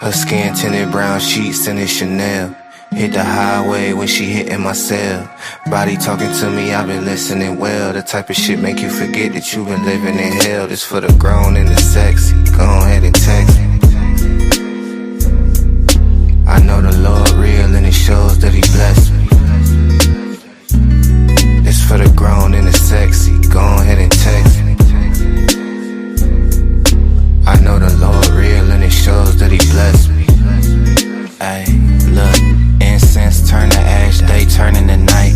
Her skin tinted brown sheets and it's Chanel. Hit the highway when she hitting my cell. Body talking to me, I've been listening well. The type of shit make you forget that you've been living in hell. This for the grown and the sexy. Go ahead and text me. I know the Lord real and it shows that he blessed me. This for the grown and the sexy. Go ahead and text me. I know the Lord real and it shows that he blessed me. Ayy, look, incense turn to ash, day turning to night.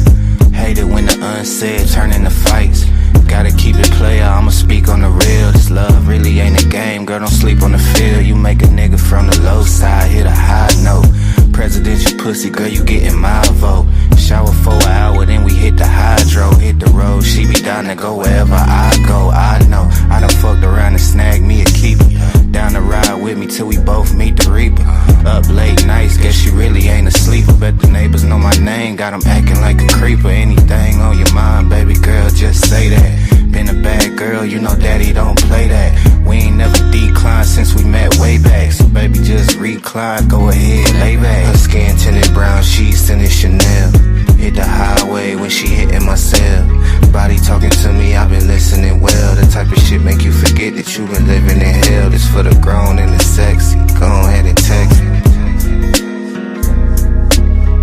Hate it when the unsaid turn into fights. Gotta keep it player, I'ma speak on the real. This love really ain't a game, girl, don't sleep on the field. You make a nigga from the low side hit a high note. Presidential pussy, girl, you getting my vote. Shower for an hour, then we hit the hydro. Hit the road, she be down to go wherever I go. I know, I done fucked around and snagged me a keeper. Down the ride with me till we both meet the reaper. Up late nights, guess she really ain't a sleeper. Bet the neighbors know my name, got them acting like a creeper. Anything on your mind, baby girl, just say that. Been a bad girl, you know daddy don't play that. We ain't never declined since we met way back. So baby, just recline, go ahead, lay back. Her skin tinted brown sheets and it's Chanel. Hit the highway when she hitting my cell. Body talking to me, I've been listening well. The type of shit make you forget that you've been living in hell. This for the grown and the sexy. Go ahead and text me.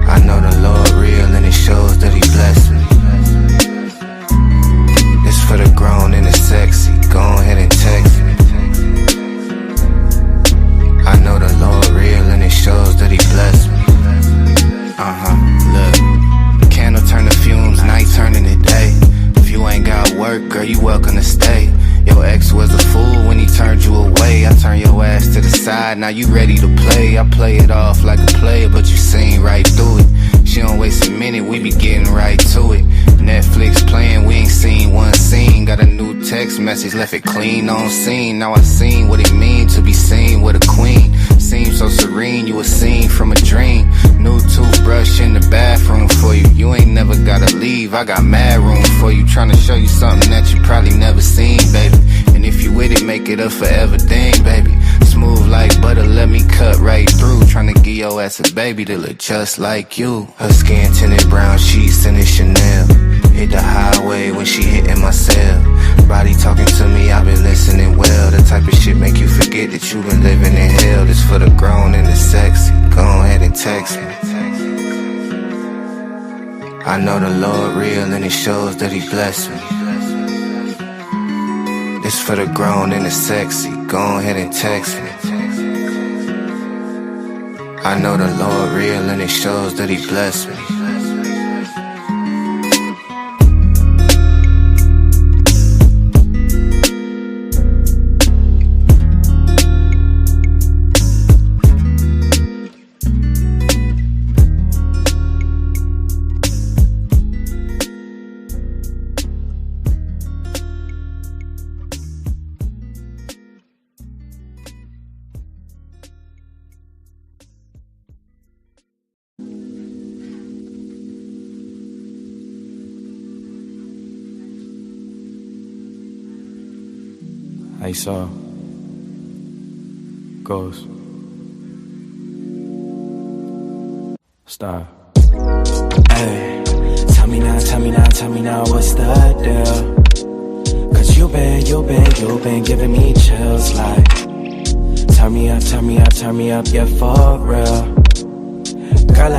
I know the Lord real and it shows that he blessed me. This for the grown and the sexy. Go ahead and text me. I know the Lord real and it shows that he blessed me. Look, candle turn to fumes, night turning to day. If you ain't got work, girl, you welcome to stay. Your ex was a fool when he turned you away. I turn your ass to the side, now you ready to play. I play it off like a player, but you seen right through it. She don't waste a minute, we be getting right to it. Netflix playing, we ain't seen one scene. Got a new text message, left it clean on scene. Now I seen what it mean to be seen with a queen. Seems so serene, you a scene from a dream. New toothbrush in the bathroom for you. You ain't never gotta leave, I got mad room for you. Tryna show you something that you probably never seen, baby. And if you with it, make it a forever thing, baby. Smooth like butter, let me cut right through. Tryna give your ass a baby to look just like you. Her skin tinted brown sheets and it's Chanel. Hit the highway when she hitting my cell. Body talking to me, I've been listening well. The type of shit make you forget that you've been living in hell. This for the grown and the sexy. Go ahead and text me. I know the Lord real and it shows that he blessed me. This for the grown and the sexy. Go ahead and text me. I know the Lord real and it shows that he blessed me. Hey, so goes. Stop. Hey, tell me now, what's the deal? Cause you been giving me chills like turn me up, yeah, for real. Girl,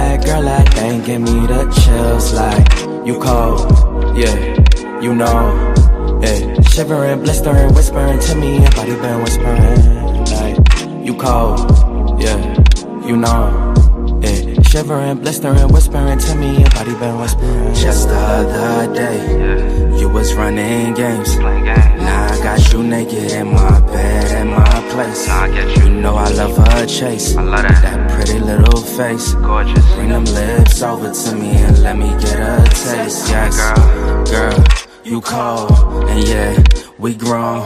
that thing give me the chills like you cold, yeah, you know. Yeah, shivering, blistering, whispering to me, your body been whispering like you cold, yeah, you know. Yeah, shivering, blistering, whispering to me, your body been whispering. Just the other day, you was running games. Now I got you naked in my bed, in my place. You know I love her chase. I love that pretty little face. Gorgeous. Bring them lips over to me and let me get a taste. Yes, girl. You cold, and yeah, we grown.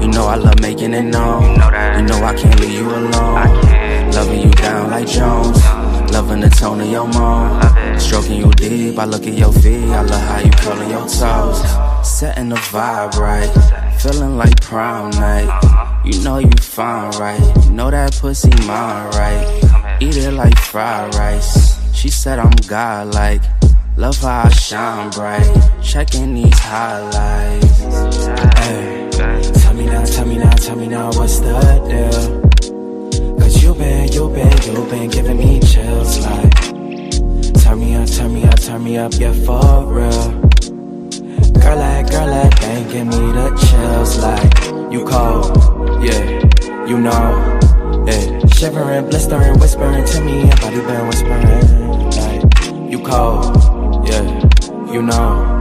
You know I love making it known. You know I can't leave you alone. Loving you down like Jones. Loving the tone of your moan. Stroking you deep, I look at your feet. I love how you curling your toes. Setting the vibe right, feeling like prom night. You know you fine, right? You know that pussy mine, right? Eat it like fried rice. She said I'm godlike. Love how I shine bright. Checking these highlights. Hey, tell me now, what's the deal? Cause you been giving me chills like. Turn me up, yeah, for real. Girl, that thing give me the chills like. You cold, yeah, you know, yeah. Shivering, blistering, whispering to me, your body been whispering like. You cold, yeah, you know,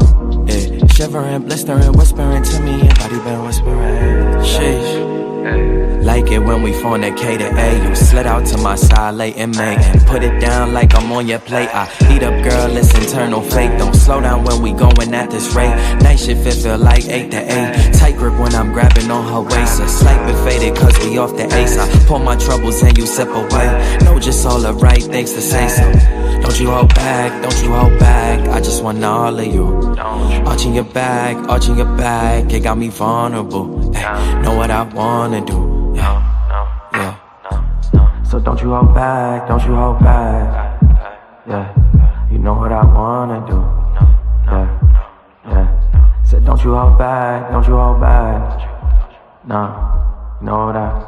yeah. Shivering, blistering, whispering to me, your body been whispering. Sheesh. Like it when we fornicate at A. You slid out to my side late in May and put it down like I'm on your plate. I heat up, girl, it's internal fate. Don't slow down when we going at this rate. Night shift, it feel like 8 to 8. Tight grip when I'm grabbing on her waist. A slight bit faded cause we off the ace. I pour my troubles and you sip away. No, just all the right things to say, so don't you hold back, I just want all of you. Arching your back, it got me vulnerable. Ay, know what I wanna do, yeah. So don't you hold back, yeah. You know what I wanna do, yeah. Said don't you hold back, nah, you know what I.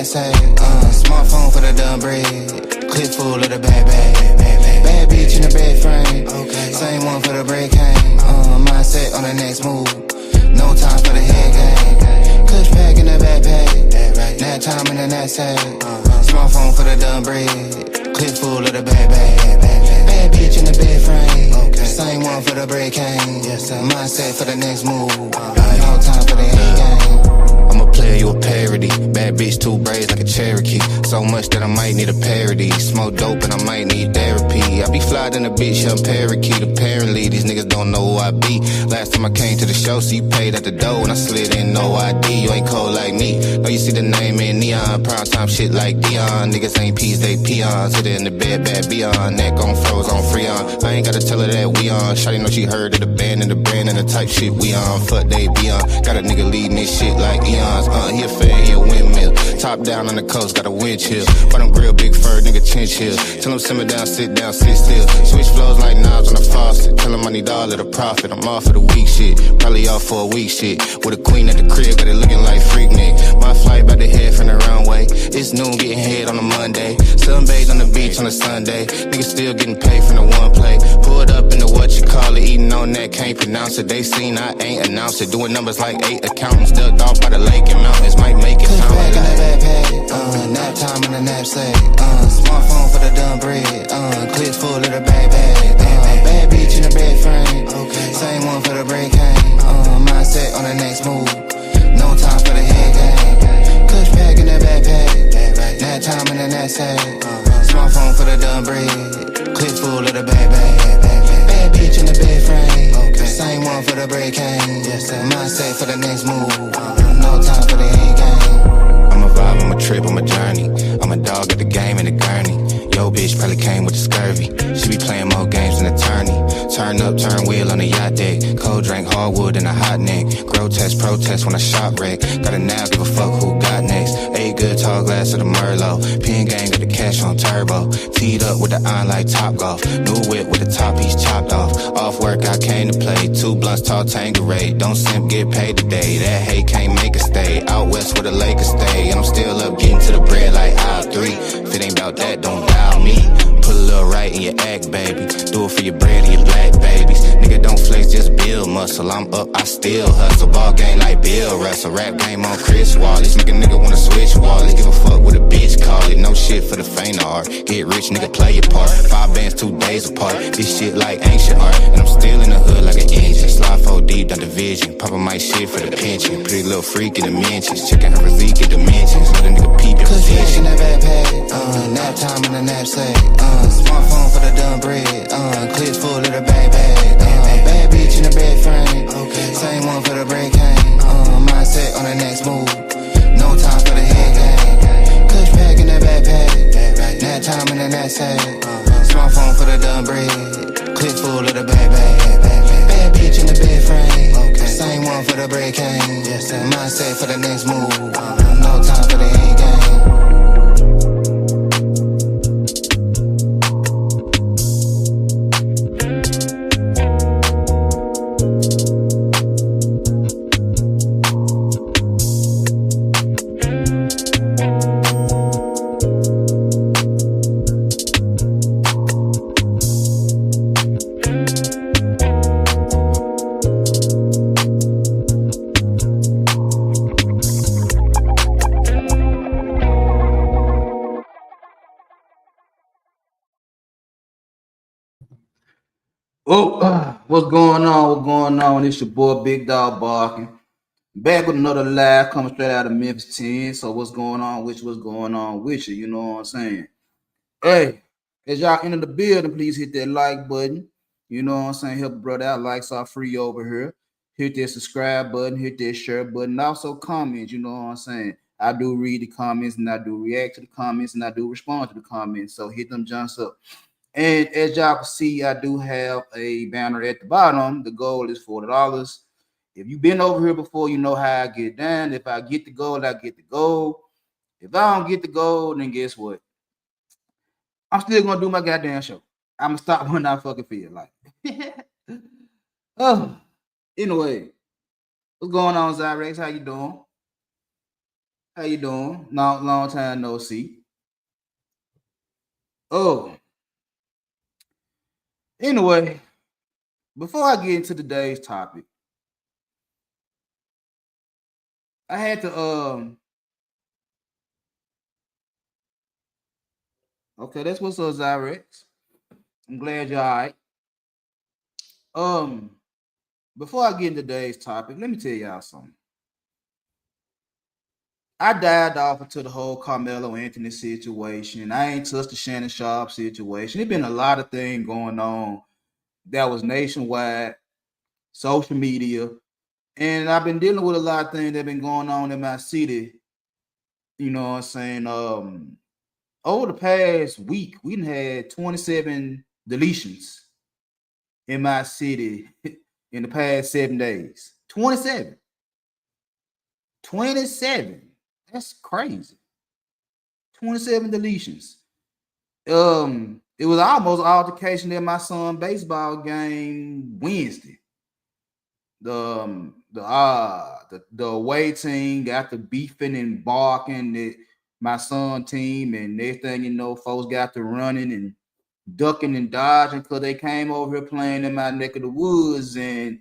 Smartphone for the dumb bread. Clip full of the bad bitch in the bed frame. Same one for the break cane. Mindset on the next move. No time for the head game. Kush pack in the backpack. Nap time in the knapsack. Smartphone for the dumb bread. Clip full of the bad bitch in the bed frame. Same one for the break cane. Mindset for the next move. No time for the head game. I'm a player, you a parody. Bad bitch, 2 braids like a Cherokee. So much that I might need a parody. Smoke dope and I might need therapy. I be fly in a bitch, young parakeet. Apparently, these niggas don't know who I be. Last time I came to the show, so you paid at the door. And I slid in, no ID. You ain't cold like me. No, you see the name in neon. Prime time shit like Dion. Niggas ain't peas, they peons. Hit it in the bed, bad beyond. Neck on froze, on Freon. I ain't gotta tell her that we on. Shawty know she heard of the band and the brand and the type shit we on. Fuck they be on. Got a nigga leading this shit like eons. He a fan, he a windmill. Top down on the coast, got a wind chill. Bottom grill, big fur, nigga chinchill. Tell him simmer down, sit still. Switch flows like knobs on the faucet. Tell him I need all of the profit. I'm off for the week shit. Probably off for a week shit. With a queen at the crib, got it looking like freak Nick. My flight about to head from the runway. It's noon, getting head on a Monday. Sunbathe on the beach on a Sunday. Niggas still getting paid from the one play. Pulled up into what you call it. Eating on that, can't pronounce it. They seen I ain't announced it. Doing numbers like 8 accountants. Ducked off by the lake and mountains. Might make it sound like that. Nap time in the knapsack. Smartphone for the dumb bread. Clip full of the bad bitch in the bed frame. Same one for the break cane. Mindset on the next move. No time for the head game. Kush pack in the backpack. Nap time in the knapsack. Smartphone for the dumb bread. Clip full of the bad bitch in the bed frame. Same one for the break cane. Mindset for the next move. No time for the head game. I'm a vibe, I'm a trip, I'm a journey. I'm a dog at the game in the gurney. Yo, bitch probably came with the scurvy. She be playing more games than attorney. Turn up, turn wheel on the yacht deck. Cold drink, hardwood, and a hot neck. Grotesque protest when I shop wreck. Got a now, give a fuck who got next. 8 good tall glass of the Merlot. Pin game, got the cash on turbo. Teed up with the iron like Top Golf. New whip with the top piece chopped off. Off work, I came to play. 2 blunts, tall Tanqueray. Don't simp, get paid today. That hate can't make a stay. Out west where the Lakers stay. And I'm still up getting to the bread like aisle 3. If it ain't about that, don't dial me. Put a little right in your act, baby. Do it for your bread and your black babies. Nigga, don't flex, just build muscle. I'm up, I still hustle. Ball game like Bill Russell. Rap game on Chris Wallace. Nigga wanna switch wallets. Give a fuck what a bitch call it. No shit for the faint of heart. Get rich, nigga, play your part. 5 bands, 2 days apart. This shit like ancient art. And I'm still in the hood like an engine. Slide 4 deep down the attention. Papa my shit for the pension. Pretty little freak in the mentions. Checking her physique at dimensions. Let a nigga peep your position. In that backpack, nap time in the knapsack. Smartphone for the done bread. Clips full of the bag bag. Bad bitch in the bed frame. Same one for the break hang. Mindset on the next move. No time for the head game. Clutch pack in that backpack. Nap time in the knapsack. Smartphone for the done bread. Clip full of the bag bag. Bad bitch in the bed frame. Same one for the break hang. Mindset for the next move. No time for the head game. What's going on? What's going on? It's your boy Big Dog Barking. Back with another live coming straight out of Memphis 10. So what's going on with you? What's going on with you? You know what I'm saying? Hey, as y'all enter the building, please hit that like button. You know what I'm saying? Help a brother out. Likes are free over here. Hit that subscribe button. Hit that share button. Also comment. You know what I'm saying? I do read the comments and I do react to the comments and I do respond to the comments. So hit them jumps up. And as y'all can see, I do have a banner at the bottom. The goal is $40. If you've been over here before, you know how I get down. If I get the goal, I get the goal. If I don't get the goal, then guess what? I'm still gonna do my goddamn show. I'm gonna stop when I fucking feel like. Oh, anyway, what's going on, Zyrex? How you doing? How you doing? Long time no see. Oh. Anyway, before I get into today's topic, I had to okay, that's what's up, Zyrex. I'm glad you're all right. Before I get into today's topic, let me tell y'all something. I dived off into the whole Carmelo Anthony situation. I ain't touched the Shannon Sharp situation. There's been a lot of things going on that was nationwide, social media, and I've been dealing with a lot of things that have been going on in my city. You know what I'm saying? Over the past week, we had 27 deletions in my city in the past 7 days. 27. 27. That's crazy. 27 deletions. It was almost altercation at my son's baseball game Wednesday. The away team got to beefing and barking at my son team, and next thing you know, folks got to running and ducking and dodging because they came over here playing in my neck of the woods, and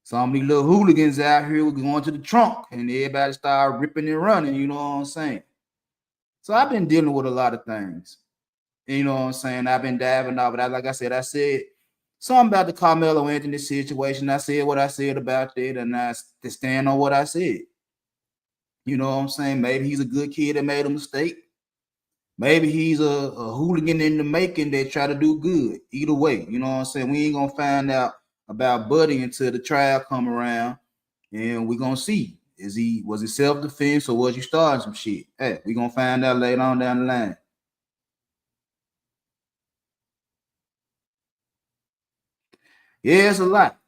some of these little hooligans out here were going to the trunk, and everybody started ripping and running. You know what I'm saying? So I've been dealing with a lot of things. You know what I'm saying? I've been diving off, but like I said something about the Carmelo Anthony situation. I said what I said about that, and I stand on what I said. You know what I'm saying? Maybe he's a good kid that made a mistake. Maybe he's a hooligan in the making that try to do good. Either way, you know what I'm saying? We ain't gonna find out about Buddy until the trial come around, and we're gonna see. Was it self-defense or was you starting some shit? Hey, we're gonna find out later on down the line. Yeah, it's a lot.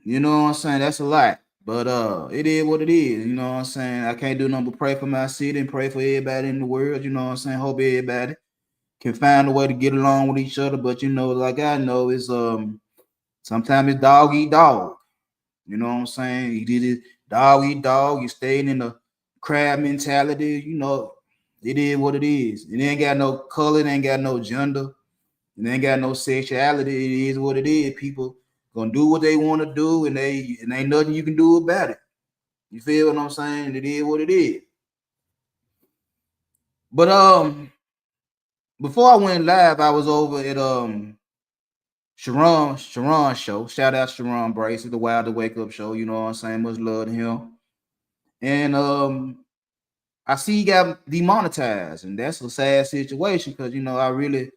You know what I'm saying? That's a lot. But it is what it is. You know what I'm saying? I can't do nothing but pray for my city and pray for everybody in the world. You know what I'm saying? Hope everybody can find a way to get along with each other. But you know, like I know, it's sometimes it's dog eat dog. You know what I'm saying? He did it dog eat dog. You stayed in the crab mentality. You know, it is what it is. It ain't got no color. It ain't got no gender. It ain't got no sexuality. It is what it is. People gonna do what they want to do, and ain't nothing you can do about it. You feel what I'm saying? It is what it is. But before I went live, I was over at Sharon show. Shout out Sharon Brace, the Wild to Wake Up show. You know what I'm saying? Much love to him. And I see he got demonetized, and that's a sad situation because I really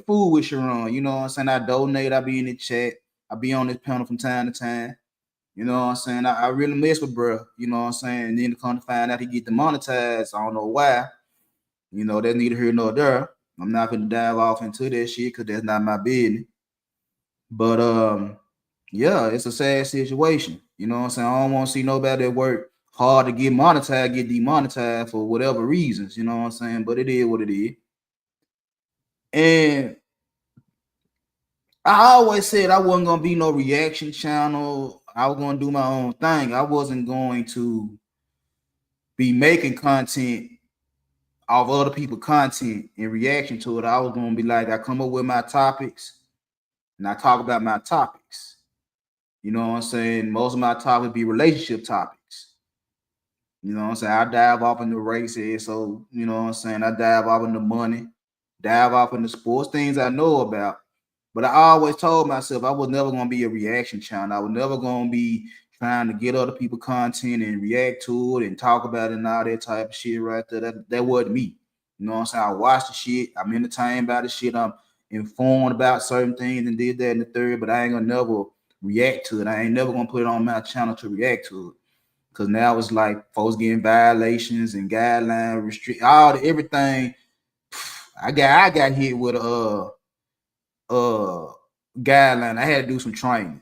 fool with Sharon. You know what I'm saying? I donate, I be in the chat, I be on this panel from time to time. You know what I'm saying? I really mess with bro. You know what I'm saying? And then to come to find out he get demonetized, I don't know why. That's neither here nor there. I'm not gonna dive off into that shit because that's not my business. But yeah, it's a sad situation. You know what I'm saying? I don't want to see nobody that work hard to get monetized, get demonetized for whatever reasons. You know what I'm saying? But it is what it is. And I always said I wasn't gonna be no reaction channel. I was gonna do my own thing. I wasn't going to be making content off other people's content in reaction to it. I was gonna be like, I come up with my topics and I talk about my topics. You know what I'm saying? Most of my topics be relationship topics. You know what I'm saying? I dive off into races. So, you know what I'm saying? I dive off into money, dive off into sports, things I know about. But I always told myself I was never going to be a reaction channel. I was never going to be trying to get other people content and react to it and talk about it and all that type of shit right there. That wasn't me. You know what I'm saying? I watch the shit. I'm entertained by the shit. I'm informed about certain things and did that and the third, but I ain't going to never react to it. I ain't never going to put it on my channel to react to it. Because now it's like folks getting violations and guideline restrict everything. I got hit with a guideline. I had to do some training.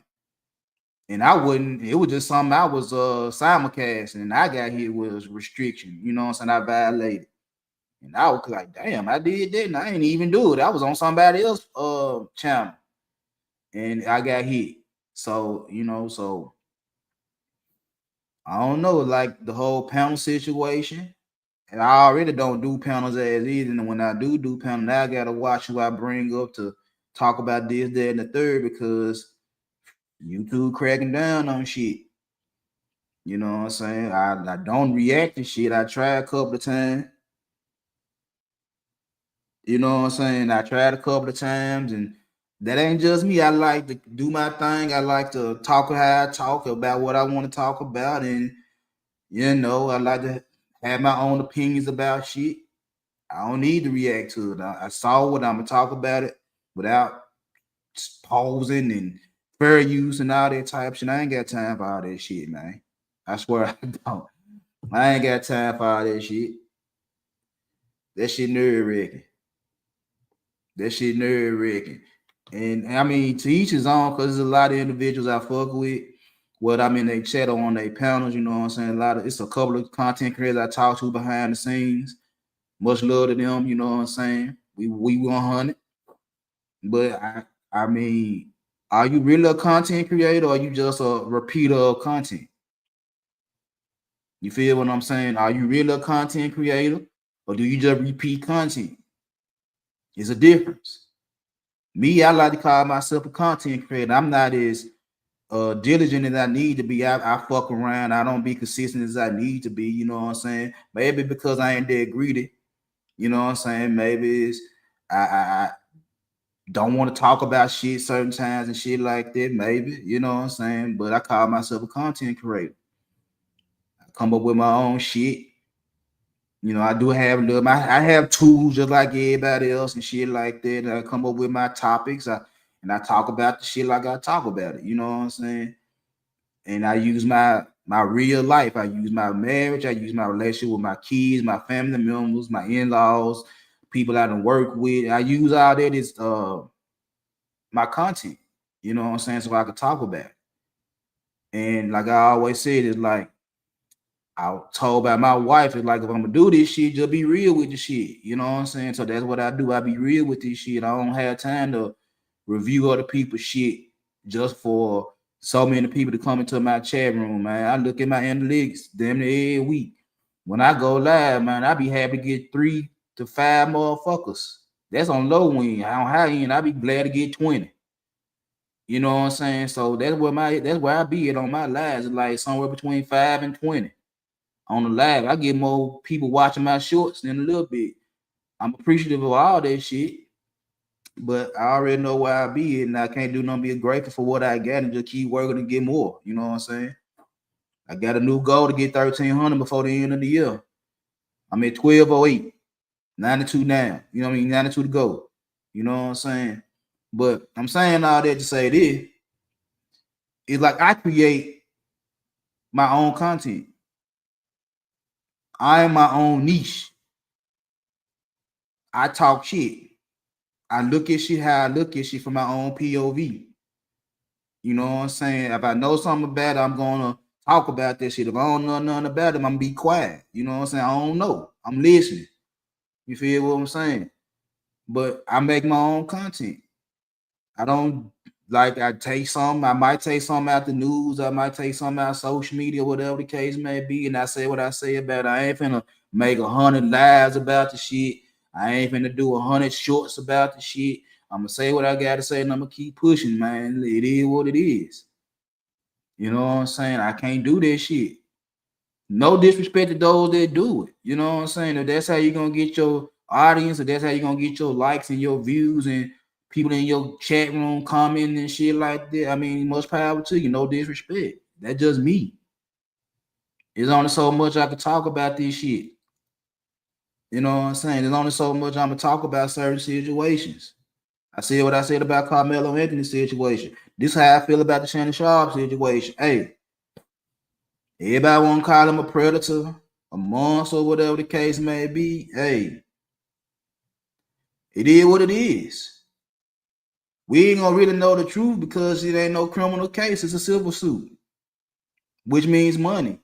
And it was just something I was simulcasting, and I got hit with restriction. You know what I'm saying? I violated. And I was like, damn, I did that, and I ain't even do it. I was on somebody else's channel. And I got hit. So, I don't know, like the whole panel situation. And I already don't do panels as easy. And when I do panels, now I gotta watch who I bring up to talk about this, that, and the third because YouTube cracking down on shit. You know what I'm saying? I don't react to shit. I tried a couple of times. You know what I'm saying? I tried a couple of times, and that ain't just me. I like to do my thing. I like to talk how I talk about what I want to talk about, and I like to have my own opinions about shit. I don't need to react to it. I saw what I'm gonna talk about it without posing and fair use and all that type of shit. I ain't got time for all that shit, man. I swear I don't. I ain't got time for all that shit. That shit nerve wracking. And I mean, to each his own, because there's a lot of individuals I fuck with. What I'm in their chat or on their panels, you know what I'm saying? It's a couple of content creators I talk to behind the scenes. Much love to them, you know what I'm saying? We 100. But I mean, are you really a content creator or are you just a repeater of content? You feel what I'm saying? Are you really a content creator or do you just repeat content? It's a difference. Me, I like to call myself a content creator. I'm not as diligent as I need to be. I fuck around. I don't be consistent as I need to be. You know what I'm saying? Maybe because I ain't that greedy. You know what I'm saying? Maybe it's I don't want to talk about shit certain times and shit like that. Maybe, you know what I'm saying? But I call myself a content creator. I come up with my own shit. I do have I have tools just like everybody else and shit like that. I come up with my topics. And I talk about the shit like I talk about it. You know what I'm saying? And I use my real life. I use my marriage. I use my relationship with my kids, my family members, my in-laws, people I don't work with. I use all that as my content. You know what I'm saying? So I could talk about it. And like I always said, it's like I told by my wife, it's like if I'm gonna do this shit, just be real with the shit. You know what I'm saying? So that's what I do. I be real with this shit. I don't have time to review other people's shit just for so many people to come into my chat room, man. I look at my analytics damn near every week. When I go live, man, I be happy to get 3 to 5 motherfuckers. That's on low end. On high end, I be glad to get 20. You know what I'm saying? So that's where I be at on my lives. It's like somewhere between 5 and 20. On the live, I get more people watching my shorts than a little bit. I'm appreciative of all that shit. but I already know where I be, and I can't do nothing but be grateful for what I got and just keep working to get more. You know what I'm saying? I got a new goal to get 1,300 before the end of the year. I'm at 1208, 92 now. You know what I mean? 92 to go. You know what I'm saying? But I'm saying all that to say this. It's like I create my own content. I am my own niche. I talk shit. I look at shit how I look at shit from my own POV. You know what I'm saying? If I know something about it, I'm gonna talk about that shit. If I don't know nothing about it, I'm gonna be quiet. You know what I'm saying? I don't know. I'm listening. You feel what I'm saying? But I make my own content. I don't like I take some, I might take some out the news, I might take some out social media, whatever the case may be, and I say what I say about it. I ain't finna make 100 lives about the shit. I ain't finna do 100 shorts about the shit. I'm gonna say what I gotta say, and I'm gonna keep pushing, man. It is what it is. You know what I'm saying? I can't do that shit. No disrespect to those that do it. You know what I'm saying? If that's how you're gonna get your audience, or that's how you're gonna get your likes and your views and people in your chat room commenting and shit like that. I mean, much power to you. No disrespect. That's just me. There's only so much I can talk about this shit. You know what I'm saying? There's only so much I'm gonna talk about certain situations. I said what I said about Carmelo Anthony's situation. This is how I feel about the Shannon Sharp situation. Hey, everybody want to call him a predator, a monster, or whatever the case may be. Hey, it is what it is. We ain't gonna really know the truth because it ain't no criminal case. It's a civil suit, which means money.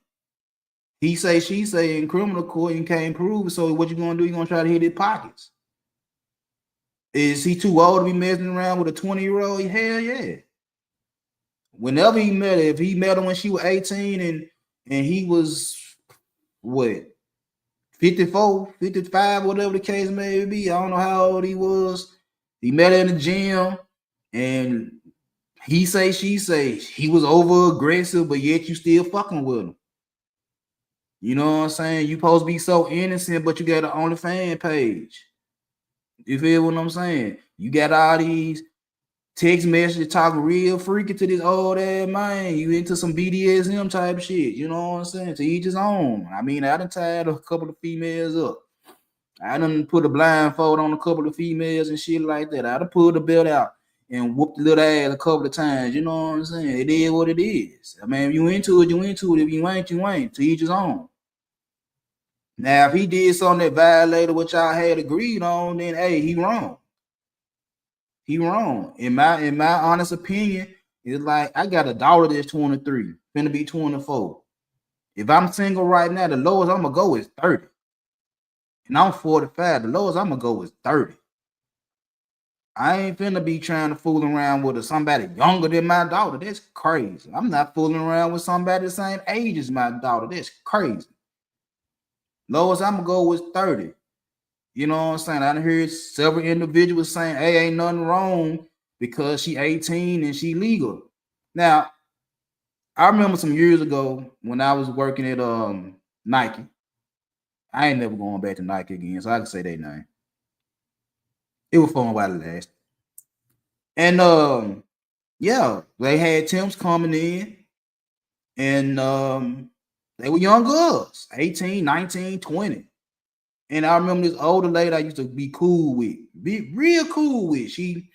He say, she say in criminal court and can't prove it. So what you gonna do? You gonna try to hit his pockets? Is he too old to be messing around with a 20-year-old? Hell yeah. Whenever he met her, if he met her when she was 18 and he was what, 54, 55, whatever the case may be. I don't know how old he was. He met her in the gym, and he say, she say, he was over aggressive, but yet you still fucking with him. You know what I'm saying? You supposed to be so innocent, but you got an OnlyFans page. You feel what I'm saying? You got all these text messages talking real freaky to this old ass man. You into some BDSM type of shit. You know what I'm saying? To each his own. I mean, I done tied a couple of females up. I done put a blindfold on a couple of females and shit like that. I done pulled the belt out and whooped the little ass a couple of times. You know what I'm saying? It is what it is. I mean, if you into it, you into it. If you ain't, you ain't. To each his own. Now, if he did something that violated what y'all had agreed on, then hey, he wrong. He wrong. In my honest opinion, it's like I got a daughter that's 23, finna be 24. If I'm single right now, the lowest I'm gonna go is 30. And I'm 45. The lowest I'm gonna go is 30. I ain't finna be trying to fool around with somebody younger than my daughter. That's crazy. I'm not fooling around with somebody the same age as my daughter. That's crazy. Lowest I'm gonna go is 30. You know what I'm saying? I done heard several individuals saying, hey, ain't nothing wrong because she 18 and she legal. Now, I remember some years ago when I was working at Nike. I ain't never going back to Nike again, so I can say their name. It was fun while it lasted. And yeah, they had Tim's coming in, and they were young girls, 18, 19, 20. And I remember this older lady I used to be cool with, be real cool with. She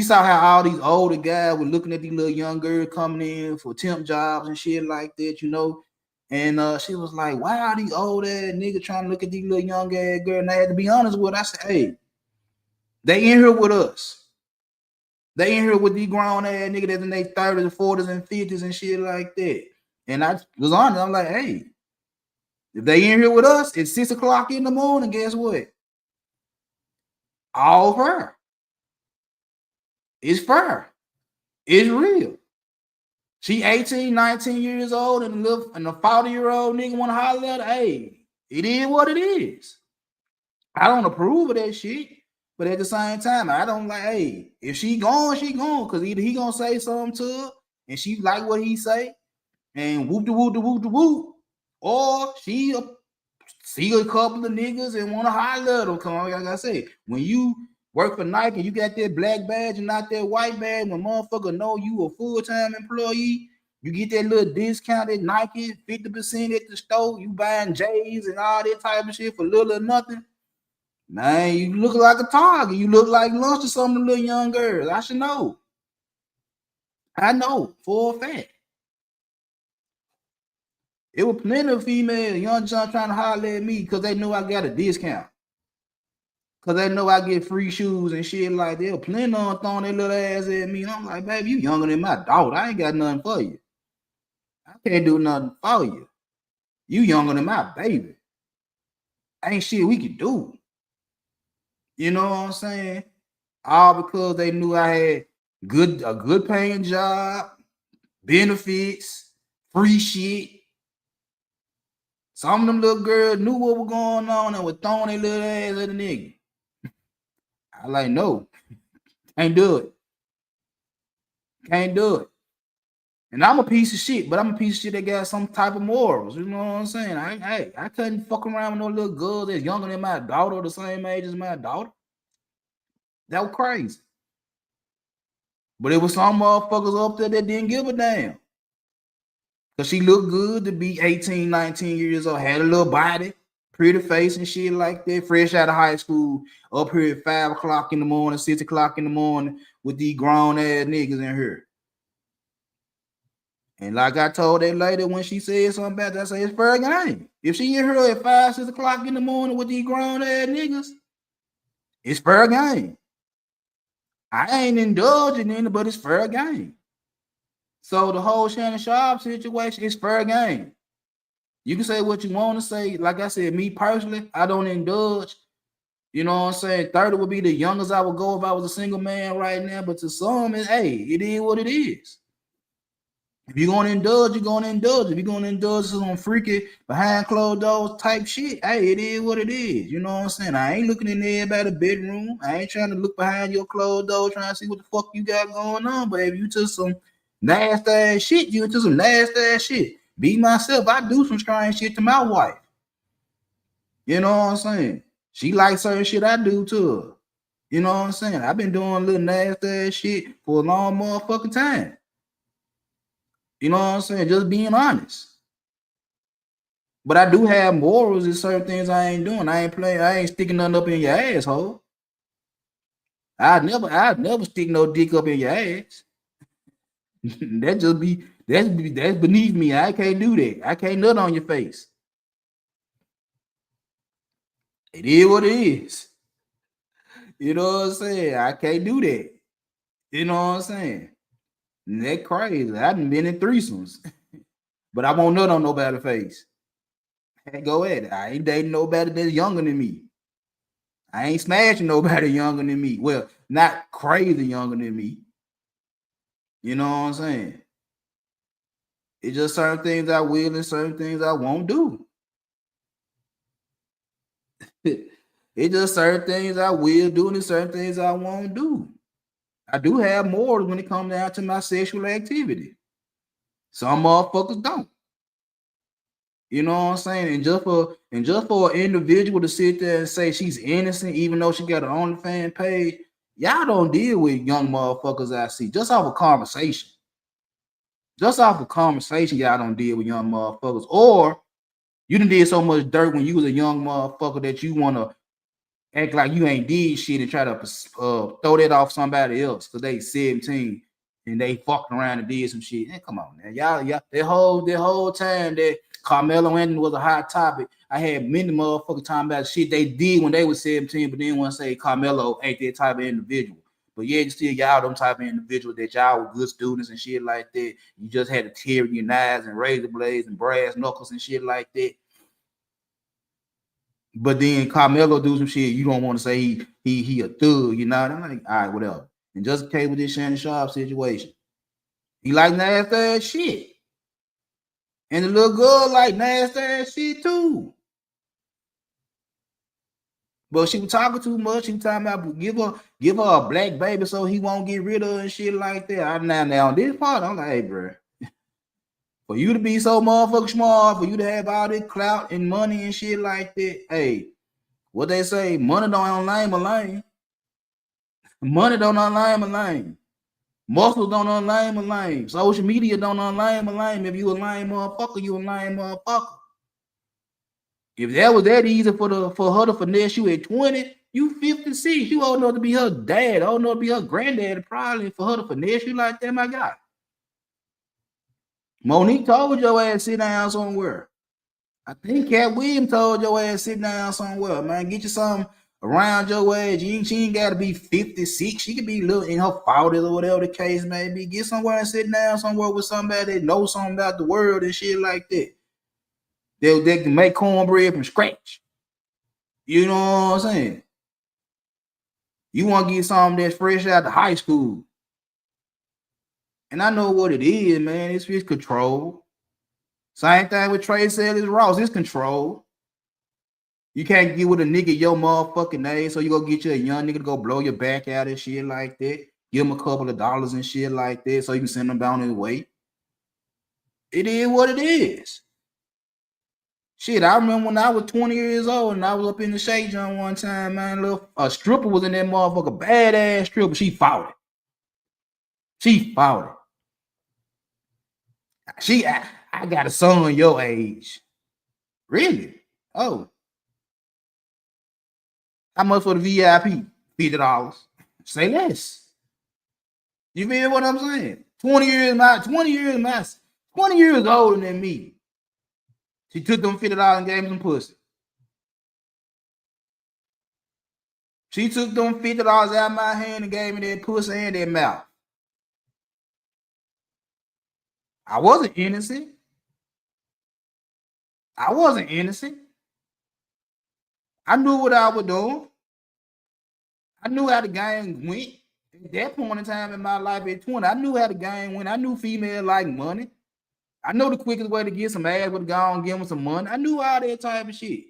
saw how all these older guys were looking at these little young girls coming in for temp jobs and shit like that, you know. And she was like, why are these old ass niggas trying to look at these little young ass girls? And I had to be honest with her. I said, hey, they in here with us. They in here with these grown ass niggas that's in their 30s and 40s and 50s and shit like that. And I was honest. I'm like, hey, if they in here with us, it's 6 o'clock in the morning, guess what? All fair. It's fair. It's real. She 18, 19 years old, and a 40-year-old nigga want to holler at her. Hey, it is what it is. I don't approve of that shit, but at the same time, I don't like, hey, if she gone, she gone. Because either he gonna say something to her, and she like what he say, and whoop the whoop the whoop the whoop, or she see a couple of niggas and want to holler at them. Come on, like I say, when you work for Nike, you got that black badge and not that white badge. When motherfucker know you a full-time employee, you get that little discount at Nike, 50% at the store. You buying J's and all that type of shit for little or nothing. Man, you look like a target. You look like lunch to some of the little young girls. I should know. I know for a fact. It was plenty of female young John trying to holler at me because they knew I got a discount. Because they know I get free shoes and shit like that. Plenty of them throwing their little ass at me. And I'm like, baby, you younger than my daughter. I ain't got nothing for you. I can't do nothing for you. You younger than my baby. Ain't shit we can do. You know what I'm saying? All because they knew I had a good paying job, benefits, free shit. Some of them little girls knew what was going on and were throwing their little ass at the nigga. I like, no, can't do it. Can't do it. And I'm a piece of shit, but I'm a piece of shit that got some type of morals. You know what I'm saying? I couldn't fuck around with no little girl that's younger than my daughter or the same age as my daughter. That was crazy. But it was some motherfuckers up there that didn't give a damn. Because she looked good to be 18, 19 years old, had a little body, pretty face and shit like that, fresh out of high school, up here at 5 o'clock in the morning, 6 o'clock in the morning with these grown ass niggas in here. And like I told that lady when she said something about that, I say it's fair game. If she in here at 5, 6 o'clock in the morning with these grown ass niggas, it's fair game. I ain't indulging in it, but it's fair game. So the whole Shannon Sharpe situation is fair game. You can say what you want to say. Like I said, me personally, I don't indulge. You know what I'm saying? 30 would be the youngest I would go if I was a single man right now. But to some, it is what it is. If you're going to indulge, you're going to indulge. If you're going to indulge some freaky behind closed doors type shit, it is what it is. You know what I'm saying? I ain't looking in everybody's bedroom. I ain't trying to look behind your closed door trying to see what the fuck you got going on. But if you took some nasty ass shit, you into some nasty ass shit. Be myself, I do some strange shit to my wife. You know what I'm saying? She likes certain shit I do to her. You know what I'm saying? I've been doing a little nasty ass shit for a long motherfucking time. You know what I'm saying? Just being honest. But I do have morals in certain things I ain't doing. I ain't sticking nothing up in your asshole. I'd never stick no dick up in your ass. That's beneath me. I can't do that. I can't nut on your face. It is what it is. You know what I'm saying? I can't do that. You know what I'm saying? And that crazy. I done been in threesomes. But I won't nut on nobody's face. Hey, go ahead. I ain't dating nobody that's younger than me. I ain't smashing nobody younger than me. Well, not crazy younger than me. You know what I'm saying? It's just certain things I will and certain things I won't do. It's just certain things I will do and certain things I won't do. I do have morals when it comes down to my sexual activity. Some motherfuckers don't. You know what I'm saying? And just for an individual to sit there and say she's innocent, even though she got her OnlyFans page, y'all don't deal with young motherfuckers I see. Just off a conversation. Just off a conversation, y'all don't deal with young motherfuckers. Or you done did so much dirt when you was a young motherfucker that you want to act like you ain't did shit and try to throw that off somebody else because they 17 and they fucking around and did some shit. Hey, come on, man. Y'all, that whole time that Carmelo Anthony was a hot topic, I had many motherfuckers talking about shit they did when they was 17, but then want to say Carmelo ain't that type of individual. But yeah, you still y'all them type of individual that y'all were good students and shit like that. You just had to tear your knives and razor blades and brass knuckles and shit like that. But then Carmelo do some shit you don't want to say he a thug, you know. I'm like, all right, whatever. And just came with this Shannon Sharpe situation. He like nasty ass shit. And the little girl like nasty ass shit too. But she was talking too much. She was talking about give her a black baby so he won't get rid of her and shit like that. Now on this part, I'm like, hey, bro. For you to be so motherfucking smart, for you to have all this clout and money and shit like that, hey, what they say, money don't name a lane. Money don't unlame a lame. Muscles don't unlame a lame. Social media don't unlame a lame. If you a lame motherfucker, you a lame motherfucker. If that was that easy for her to finesse you at 20, you 56. You old enough to be her dad, old enough to be her granddad, probably for her to finesse you like that, my guy. Monique told your ass sit down somewhere. I think Cat Williams told your ass sit down somewhere, man. Get you something around your age. She ain't got to be 56. She could be little in her 40s or whatever the case may be. Get somewhere and sit down somewhere with somebody that knows something about the world and shit like that. They can make cornbread from scratch. You know what I'm saying? You want to get something that's fresh out of high school. And I know what it is, man. It's just control. Same thing with Trey Ellis Ross. It's control. You can't get with a nigga your motherfucking age, so you go get you a young nigga to go blow your back out and shit like that. Give him a couple of dollars and shit like that so you can send him down his way. It is what it is. Shit, I remember when I was 20 years old and I was up in the Shake Joint one time, man. A stripper was in that motherfucker, badass stripper. She fought it. I got a son your age. Really? Oh. How much for the VIP? $50. Say less. You feel what I'm saying? 20 years older than me. She took them $50 and gave me some pussy. She took them $50 out of my hand and gave me that pussy and that mouth. I wasn't innocent. I knew what I was doing. I knew how the game went. At that point in time in my life at 20, I knew how the game went. I knew female like money. I know the quickest way to get some ass would go and give them some money. I knew all that type of shit.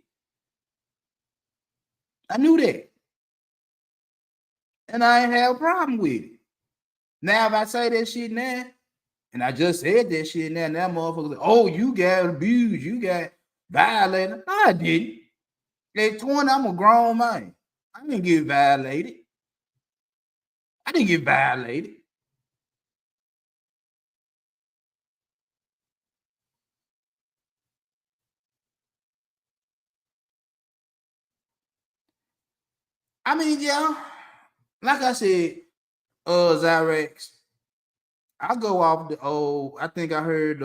I knew that. And I ain't have a problem with it. Now, if I say that shit now, and I just said that shit now, and that motherfucker like, oh, you got abused, you got violated. No, I didn't. At 20, I'm a grown man. I didn't get violated. I mean, yeah, like I said, Zyrex, I go off the old. I think I heard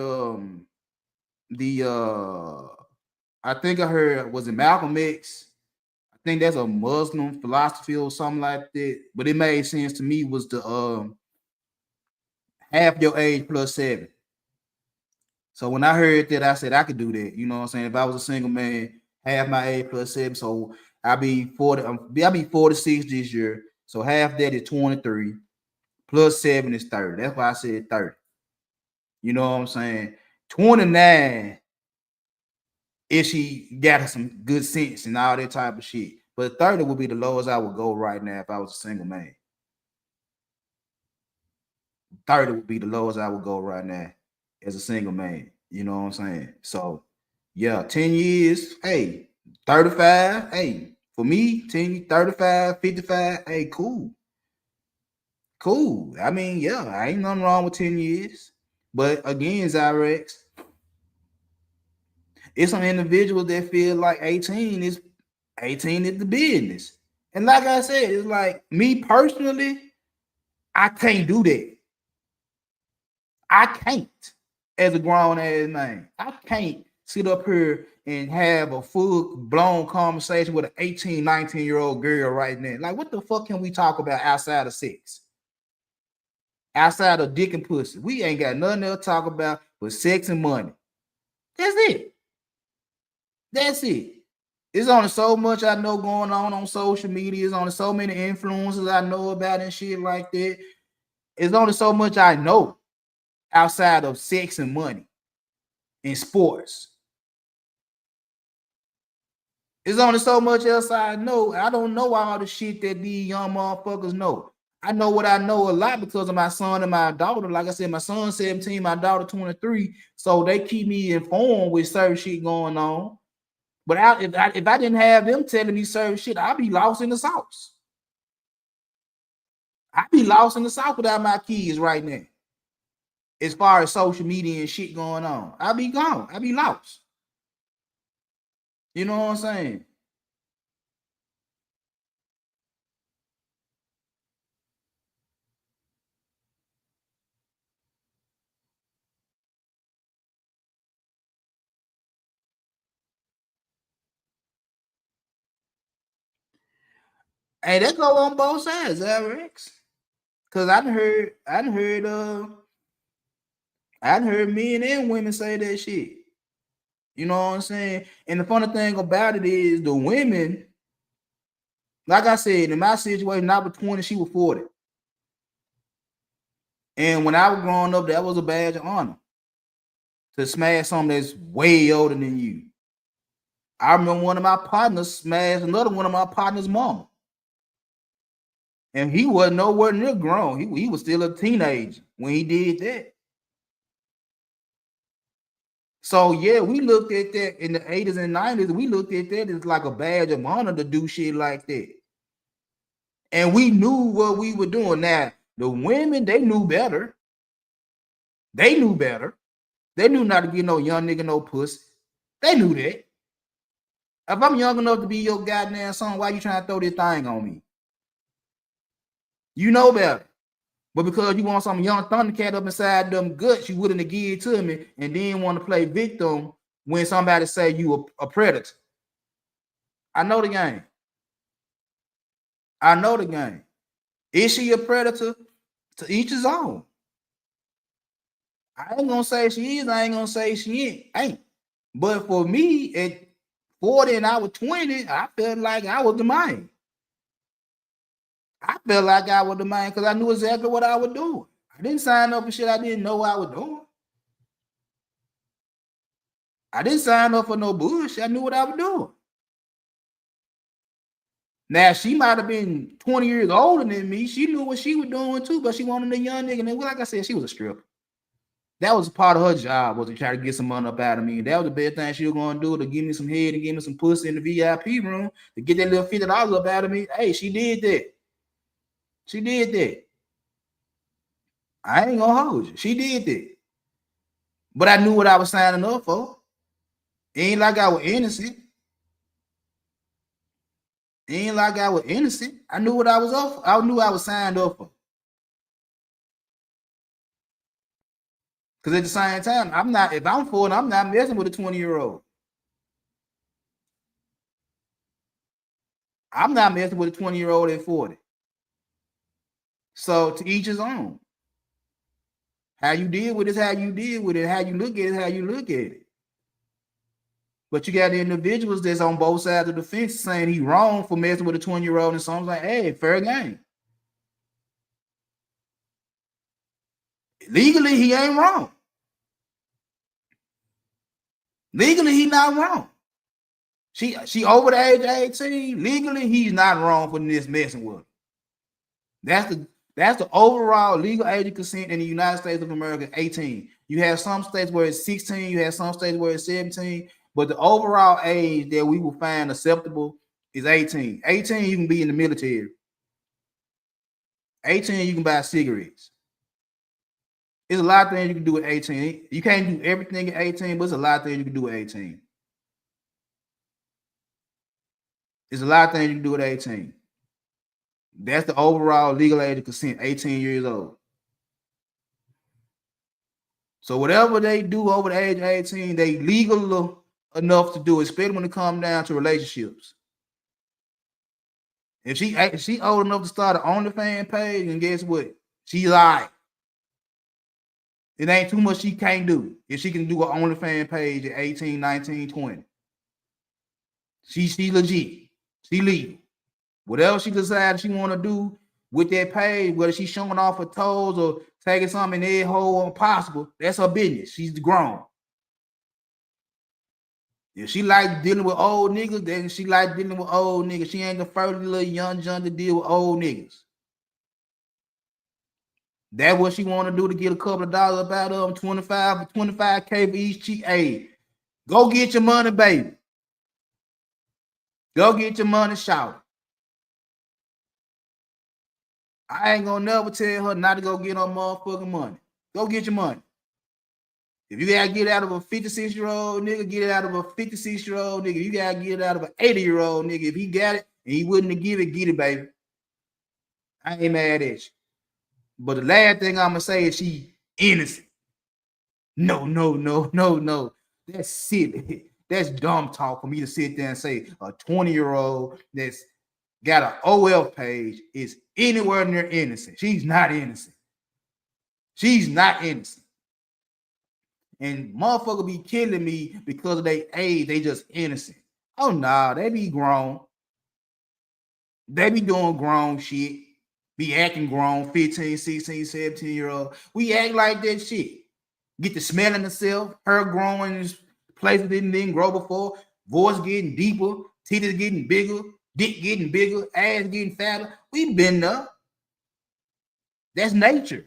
was it Malcolm X? I think that's a Muslim philosophy or something like that. But it made sense to me was the half your age plus 7. So when I heard that, I said I could do that. You know what I'm saying? If I was a single man, half my age plus 7, so I'll be 40. I'll be 46 this year. So half that is 23, plus 7 is 30. That's why I said 30. You know what I'm saying? 29 if she got some good sense and all that type of shit. But 30 would be the lowest I would go right now if I was a single man. 30 would be the lowest I would go right now as a single man. You know what I'm saying? So, yeah, 10 years, hey, 35, hey, for me, 10, 35, 55, hey, cool. Cool. I mean, yeah, I ain't nothing wrong with 10 years. But again, Zyrex, it's some individuals that feel like 18 is the business. And like I said, it's like me personally, I can't do that. I can't as a grown ass man. I can't sit up here and have a full-blown conversation with an 18, 19-year-old girl right now. Like, what the fuck can we talk about outside of sex? Outside of dick and pussy. We ain't got nothing else to talk about but sex and money. That's it. It's only so much I know going on social media. There's only so many influences I know about and shit like that. It's only so much I know outside of sex and money and sports. There's only so much else I know. I don't know all the shit that these young motherfuckers know. I know what I know a lot because of my son and my daughter. Like I said, my son's 17, my daughter 23. So they keep me informed with certain shit going on. But if I didn't have them telling me certain shit, I'd be lost in the sauce. I be lost in the South without my kids right now. As far as social media and shit going on, I be gone. I be lost. You know what I'm saying? Hey, that go on both sides, Rex. Cause I done heard men and women say that shit. You know what I'm saying? And the funny thing about it is the women, like I said, in my situation, I was 20, she was 40. And when I was growing up, that was a badge of honor to smash something that's way older than you. I remember one of my partners smashed another one of my partner's mama. And he wasn't nowhere near grown. He was still a teenager when he did that. So yeah, we looked at that in the 80s and 90s. We looked at that as like a badge of honor to do shit like that. And we knew what we were doing. Now, the women, they knew better. They knew better. They knew not to get no young nigga no pussy. They knew that. If I'm young enough to be your goddamn son, why you trying to throw this thing on me? You know better. But because you want some young Thundercat up inside them guts, you wouldn't give it to me and then want to play victim when somebody say you a predator. I know the game. I know the game. Is she a predator? To each his own. I ain't gonna say she is. I ain't gonna say she ain't. But for me, at 40 and I was 20, I felt like I was the man. I felt like I was the man because I knew exactly what I was doing. I didn't sign up for shit I didn't know I was doing. I didn't sign up for no bullshit. I knew what I was doing. Now, she might have been 20 years older than me. She knew what she was doing too, but she wanted a young nigga. And like I said, she was a stripper. That was part of her job, was to try to get some money up out of me. And that was the best thing she was going to do, to give me some head and give me some pussy in the VIP room to get that little $50 up out of me. Hey, she did that. She did that. I ain't gonna hold you. She did that. But I knew what I was signing up for. It ain't like I was innocent. It ain't like I was innocent. I knew what I was up for. I knew I was signed up for. Because at the same time, I'm not, if I'm 40, I'm not messing with a 20-year-old. I'm not messing with a 20-year-old at 40. So to each his own. How you deal with it is how you deal with it. How you look at it is how you look at it. But you got the individuals that's on both sides of the fence saying he wrong for messing with a 20-year-old, and someone's like, hey, fair game. Legally, he ain't wrong. Legally, he not wrong. She over the age of 18. Legally, he's not wrong for this messing with her. That's the overall legal age of consent in the United States of America, 18. You have some states where it's 16, you have some states where it's 17, but the overall age that we will find acceptable is 18. 18, you can be in the military. 18, you can buy cigarettes. There's a lot of things you can do at 18. You can't do everything at 18, but there's a lot of things you can do at 18. There's a lot of things you can do at 18. That's the overall legal age of consent, 18 years old. So whatever they do over the age of 18, they legal enough to do, especially when it comes down to relationships. If she old enough to start an OnlyFans page, and guess what? She lied. It ain't too much she can't do if she can do an OnlyFans page at 18, 19, 20. She legit. She legal. Whatever she decides she want to do with that page, whether she's showing off her toes or taking something in their hole impossible, that's her business. She's grown. If she like dealing with old niggas, then she like dealing with old niggas. She ain't the first little young John to deal with old niggas. That's what she want to do, to get a couple of dollars about them, 25K for each cheek. Hey, go get your money, baby. Go get your money, shout. I ain't gonna never tell her not to go get her motherfucking money. Go get your money. If you gotta get out of a 56-year-old nigga, get it out of a 56-year-old nigga. You gotta get it out of an 80-year-old nigga. If he got it and he wouldn't give it, get it, baby. I ain't mad at you. But the last thing I'm gonna say is she innocent. No. That's silly. That's dumb talk for me to sit there and say a 20-year-old that's got an OF page is anywhere near innocent. She's not innocent. She's not innocent. And motherfucker be killing me because of their age. They just innocent. Oh, nah, they be grown. They be doing grown shit. Be acting grown, 15, 16, 17-year-old. We act like that shit. Get the smelling herself, her growing in places didn't grow before, voice getting deeper, titties getting bigger, dick getting bigger, ass getting fatter. We've been there. That's nature.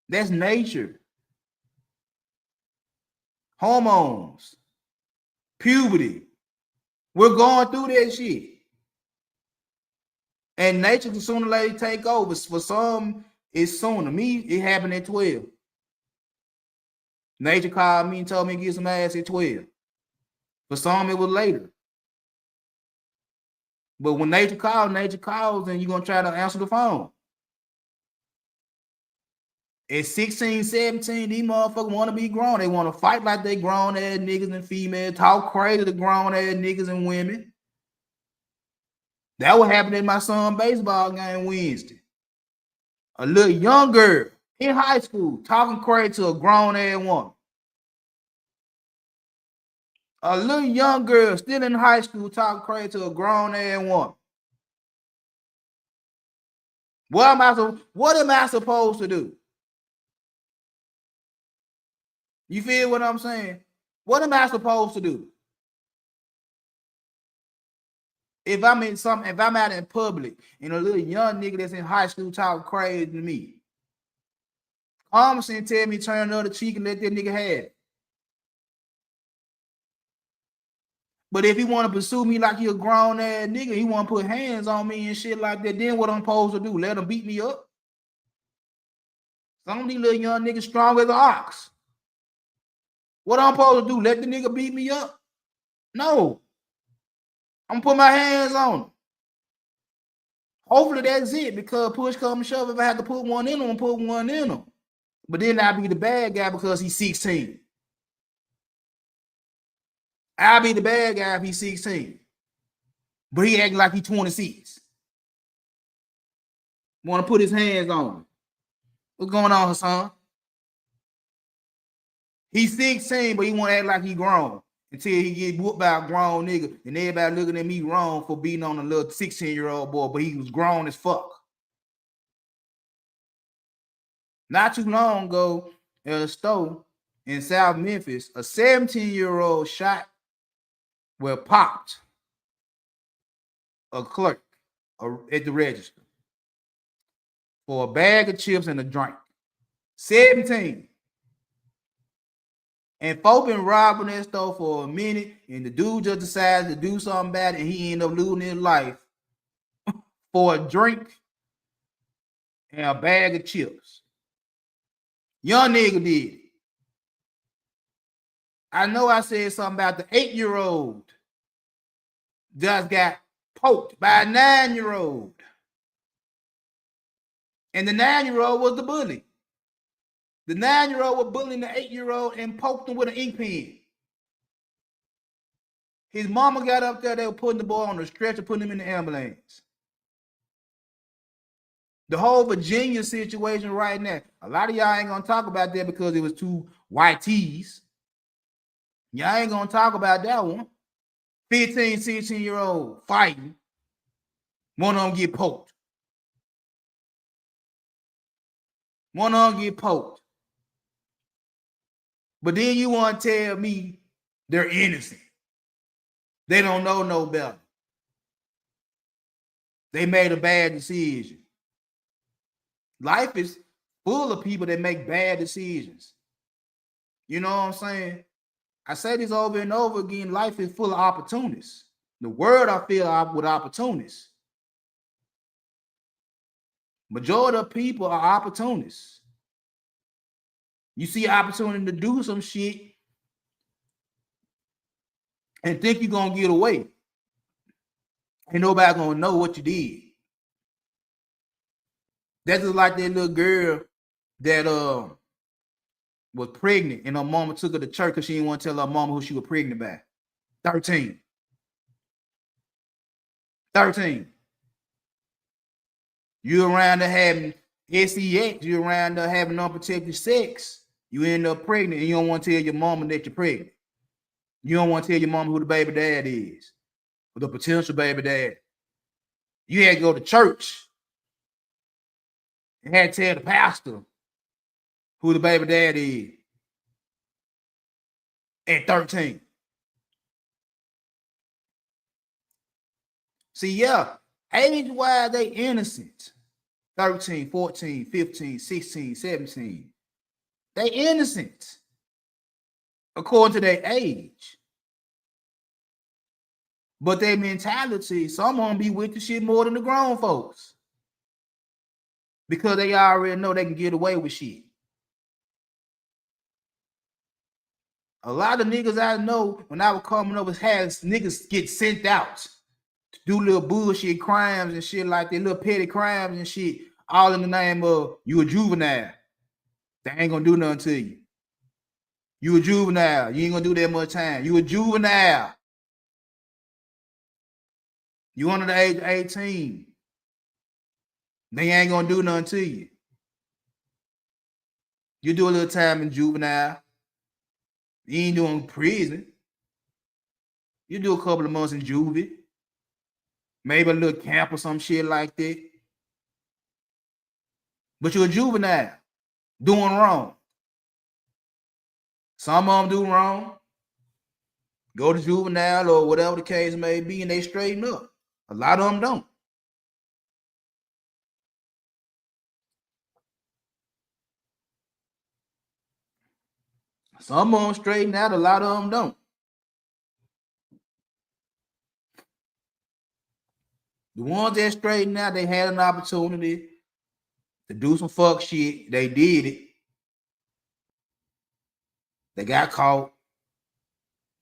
That's nature. Hormones, puberty. We're going through that shit. And nature can sooner or later take over. For some, it's sooner. Me, it happened at 12. Nature called me and told me to get some ass at 12. For some, it was later. But when nature calls, and you're going to try to answer the phone. At 16, 17, these motherfuckers want to be grown. They want to fight like they grown ass niggas and females, talk crazy to grown ass niggas and women. That what happened in my son's baseball game Wednesday. A little young girl in high school talking crazy to a grown ass woman. A little young girl still in high school talking crazy to a grown ass woman. What am I supposed to do? You feel what I'm saying? What am I supposed to do? If I'm out in public and a little young nigga that's in high school talking crazy to me, common sense tell me turn another cheek and let that nigga have it. But if he want to pursue me like he a grown ass nigga, he want to put hands on me and shit like that, then what I'm supposed to do? Let him beat me up? Some of these little young niggas strong as an ox. What I'm supposed to do? Let the nigga beat me up? No. I'm gonna put my hands on him. Hopefully that's it, because push come and shove, if I have to put one in him, put one in him. But then I'll be the bad guy because he's 16. I'll be the bad guy if he's 16. But he acting like he's 26. Want to put his hands on him. What's going on, Hassan? He's 16, but he want to act like he grown until he get whooped by a grown nigga, and everybody looking at me wrong for beating on a little 16-year-old boy, but he was grown as fuck. Not too long ago, at a store in South Memphis, a 17-year-old shot popped a clerk at the register for a bag of chips and a drink. 17. And folk been robbing that store for a minute, and the dude just decides to do something bad, and he ended up losing his life for a drink and a bag of chips. Young nigga did it. I know I said something about the 8-year-old just got poked by a 9-year-old. And the 9-year-old was the bully. The 9-year-old was bullying the 8-year-old and poked him with an ink pen. His mama got up there, they were putting the boy on the stretcher, putting him in the ambulance. The whole Virginia situation right now, a lot of y'all ain't gonna talk about that because it was two white tees. Y'all ain't gonna talk about that one. 15, 16-year-old fighting. One of them get poked. One of them get poked. But then you want to tell me they're innocent. They don't know no better. They made a bad decision. Life is full of people that make bad decisions. You know what I'm saying? I say this over and over again. Life is full of opportunists. The world I feel with opportunists. Majority of people are opportunists. You see opportunity to do some shit and think you're gonna get away. Ain't nobody gonna know what you did. That's just like that little girl that was pregnant and her mama took her to church because she didn't want to tell her mama who she was pregnant by. 13. You around there having sex, you around there having unprotected sex, you end up pregnant and you don't want to tell your mama that you're pregnant. You don't want to tell your mama who the baby dad is, or the potential baby dad. You had to go to church and had to tell the pastor who the baby dad is at 13. See, yeah, age-wise, they innocent. 13, 14, 15, 16, 17. They innocent according to their age. But their mentality, some of them be with the shit more than the grown folks. Because they already know they can get away with shit. A lot of niggas I know when I was coming up with has niggas get sent out to do little bullshit crimes and shit like that, little petty crimes and shit, all in the name of you a juvenile. They ain't gonna do nothing to you. You a juvenile. You ain't gonna do that much time. You a juvenile. You under the age of 18. They ain't gonna do nothing to you. You do a little time in juvenile. You ain't doing prison. You do a couple of months in juvie. Maybe a little camp or some shit like that. But you're a juvenile doing wrong. Some of them do wrong. Go to juvenile or whatever the case may be, and they straighten up. A lot of them don't. Some of them straighten out, a lot of them don't. The ones that straighten out, they had an opportunity to do some fuck shit. They did it. They got caught.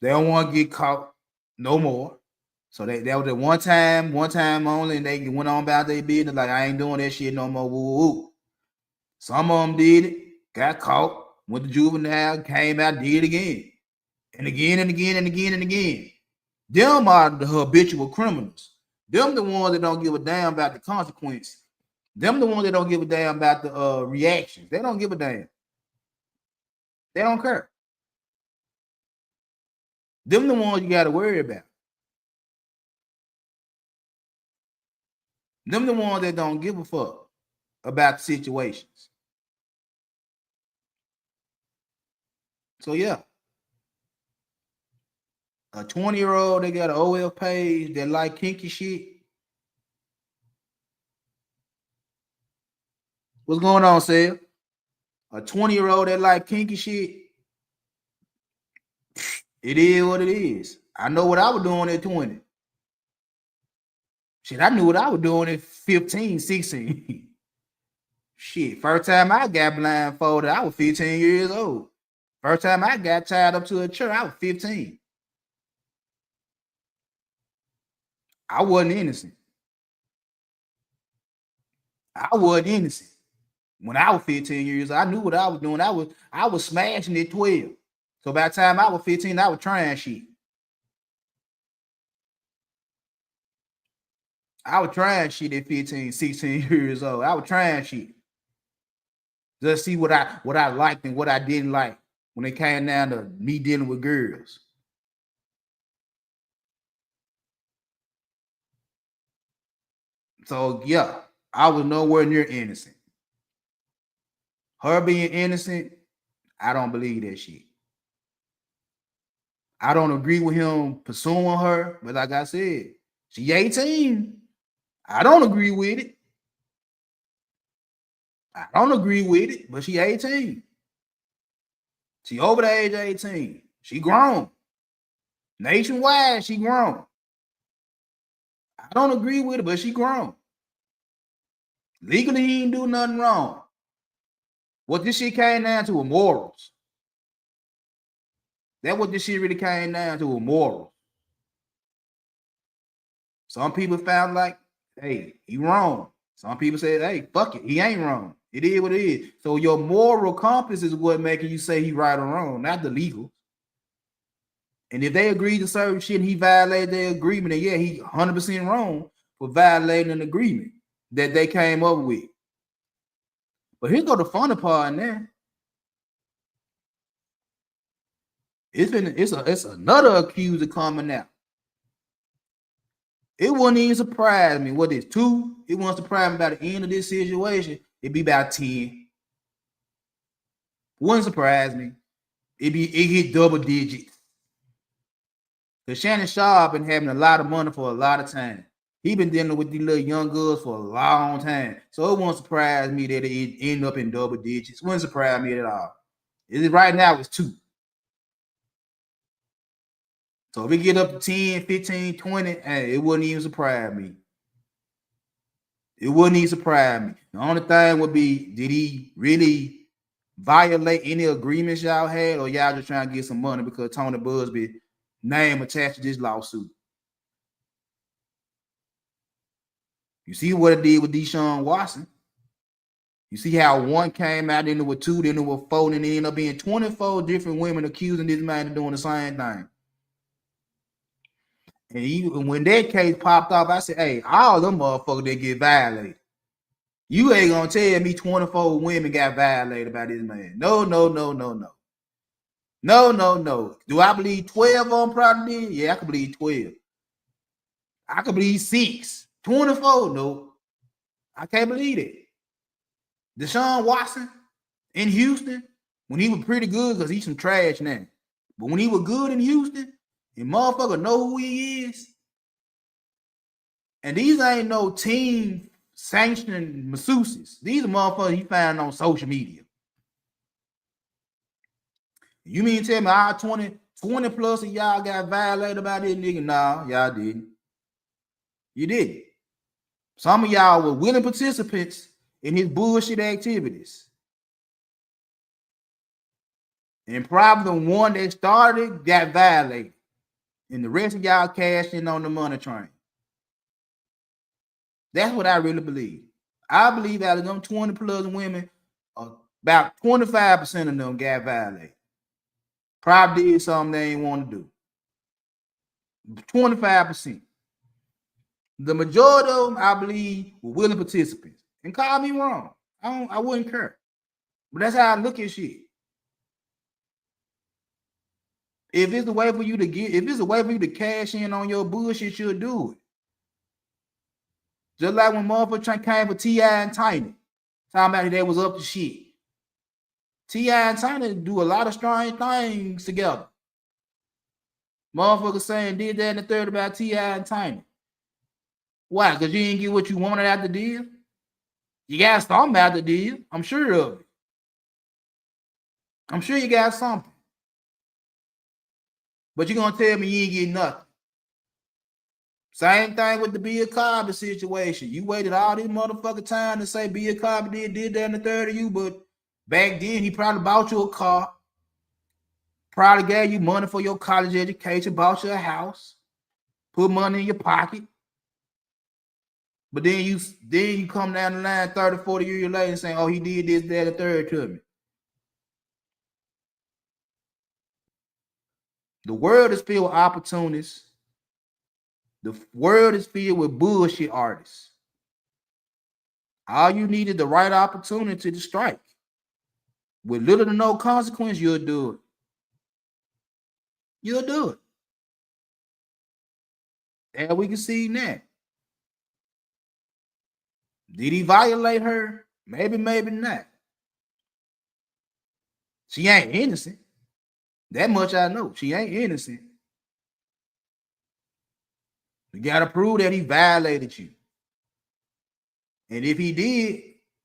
They don't want to get caught no more. So that was at one time only, and they went on about their business like, I ain't doing that shit no more. Woo, woo. Some of them did it, got caught, went to juvenile, came out, did it again. And again and again and again and again. Them are the habitual criminals. Them the ones that don't give a damn about the consequence. Them the ones that don't give a damn about the reactions. They don't give a damn. They don't care. Them the ones you got to worry about. Them the ones that don't give a fuck about the situations. So yeah. A 20-year-old, they got an OL page that like kinky shit. What's going on, Sal? A 20-year-old that like kinky shit. It is what it is. I know what I was doing at 20. Shit, I knew what I was doing at 15, 16. Shit, first time I got blindfolded, I was 15 years old. First time I got tied up to a chair, I was 15. I wasn't innocent. When I was 15 years old, I knew what I was doing. I was smashing at 12. So by the time I was 15, I was trying shit. I was trying shit at 15, 16 years old. I was trying shit. Just see what I liked and what I didn't like when it came down to me dealing with girls. So yeah, I was nowhere near innocent. Her being innocent, I don't believe that shit. I don't agree with him pursuing her, but like I said, she 18. I don't agree with it. But she 18. She over the age of 18. She grown. Nationwide, she grown. I don't agree with it, but she grown. Legally, he didn't do nothing wrong. What this shit came down to was morals. That's what this shit really came down to, was morals. Some people found like, hey, he wrong. Some people said, hey, fuck it, he ain't wrong. It is what it is. So your moral compass is what making you say he right or wrong, not the legal. And if they agree to certain shit and he violated their agreement, then yeah, he 100% wrong for violating an agreement that they came up with. But here's the funny part in there. It's another accuser coming out. It wouldn't even surprise me. What is 2? It wouldn't surprise me by the end of this situation. It'd be about 10. Wouldn't surprise me. It hit double digits. Because Shannon Sharpe been having a lot of money for a lot of time. He been dealing with these little young girls for a long time. So it won't surprise me that it end up in double digits. Wouldn't surprise me at all. Right now it's 2. So if we get up to 10, 15, 20, hey, it wouldn't even surprise me. It wouldn't even surprise me. The only thing would be, did he really violate any agreements y'all had, or y'all just trying to get some money because Tony Buzbee name attached to this lawsuit? You see what it did with Deshaun Watson. You see how 1 came out, then there were 2, then there were 4, and it ended up being 24 different women accusing this man of doing the same thing. And when that case popped off, I said, hey, all them motherfuckers that get violated. You ain't gonna tell me 24 women got violated by this man. No. No. Do I believe 12 on probably? Yeah, I can believe 12. I can believe 6. 24, no. I can't believe it. Deshaun Watson in Houston, when he was pretty good, because he's some trash now. But when he was good in Houston, and motherfucker know who he is, and these ain't no team sanctioned masseuses. These are motherfuckers he found on social media. You mean tell me all 20 plus of y'all got violated by this nigga? Nah, y'all didn't. You didn't. Some of y'all were willing participants in his bullshit activities. And probably the one that started got violated. And the rest of y'all cashed in on the money train. That's what I really believe. I believe out of them 20 plus women, about 25% of them got violated. Probably did something they ain't want to do. 25%. The majority of them, I believe, were willing participants. And call me wrong. I wouldn't care. But that's how I look at shit. If it's a way for you to cash in on your bullshit, you'll do it. Just like when motherfuckers came for T.I. and Tiny, talking about they was up to shit. T.I. and Tiny do a lot of strange things together. Motherfuckers saying did that in the third about T.I. and Tiny. Why? Because you didn't get what you wanted out the deal? You got something out the deal. I'm sure of it. I'm sure you got something. But you're going to tell me you ain't getting nothing. Same thing with the Bill Cosby situation. You waited all this motherfucking time to say Bill Cosby did that in the third of you, but back then he probably bought you a car, probably gave you money for your college education, bought you a house, put money in your pocket. But then you come down the line 30, 40 years later and saying, oh, he did this, that, and third to me. The world is filled with opportunists. The world is filled with bullshit artists. All you need is the right opportunity to strike. With little to no consequence, you'll do it. You'll do it. And we can see that. Did he violate her? Maybe, maybe not. She ain't innocent. That much I know. She ain't innocent. You got to prove that he violated you. And if he did,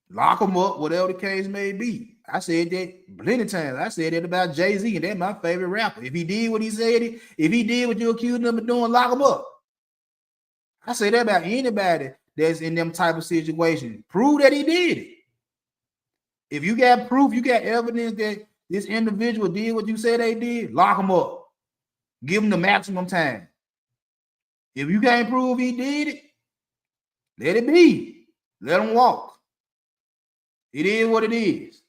lock him up, whatever the case may be. I said that plenty of times. I said that about Jay-Z, and that's my favorite rapper. If he did what he said, if he did what you accused him of doing, lock him up. I say that about anybody that's in them type of situations. Prove that he did it. If you got proof, you got evidence that this individual did what you said they did, lock him up. Give him the maximum time. If you can't prove he did it, let it be. Let him walk. It is what it is.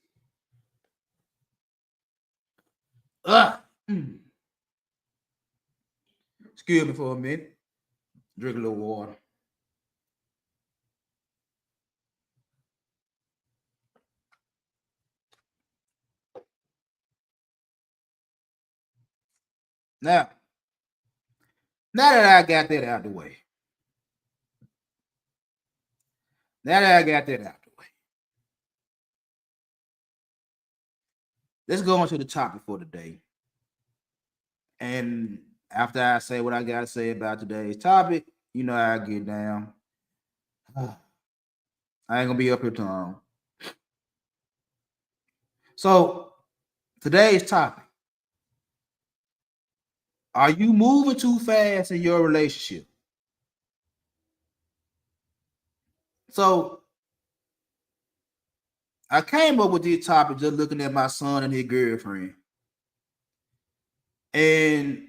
Excuse me for a minute. Drink a little water. Now that I got that out of the way. Let's go on to the topic for today. And after I say what I got to say about today's topic, you know how I get down. I ain't gonna be up here too long. So today's topic: are you moving too fast in your relationship? So I came up with this topic just looking at my son and his girlfriend. And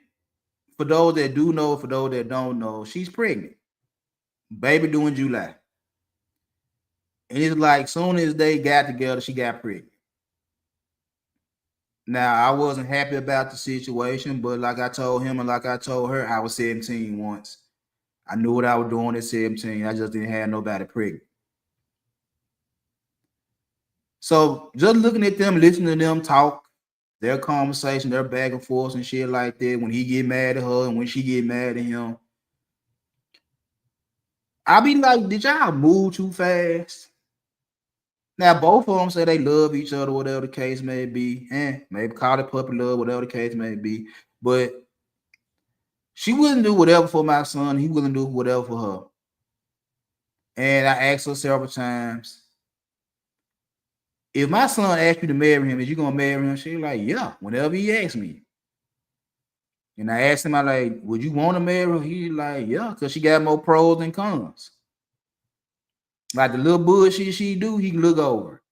for those that do know, for those that don't know, she's pregnant. Baby due in July. And it's like soon as they got together, she got pregnant. Now, I wasn't happy about the situation, but like I told him and like I told her, I was 17 once. I knew what I was doing at 17. I just didn't have nobody pregnant. So just looking at them, listening to them talk, their conversation, their back and forth and shit like that, when he get mad at her and when she get mad at him, I be like, did y'all move too fast? Now, both of them say they love each other, whatever the case may be. Maybe call it puppy love, whatever the case may be. But she wouldn't do whatever for my son. He wouldn't do whatever for her. And I asked her several times, if my son asked you to marry him, is you going to marry him? She's like, yeah, whenever he asks me. And I asked him, I like, would you want to marry her? He's like, yeah, because she got more pros than cons. Like the little bullshit she do, he can look over.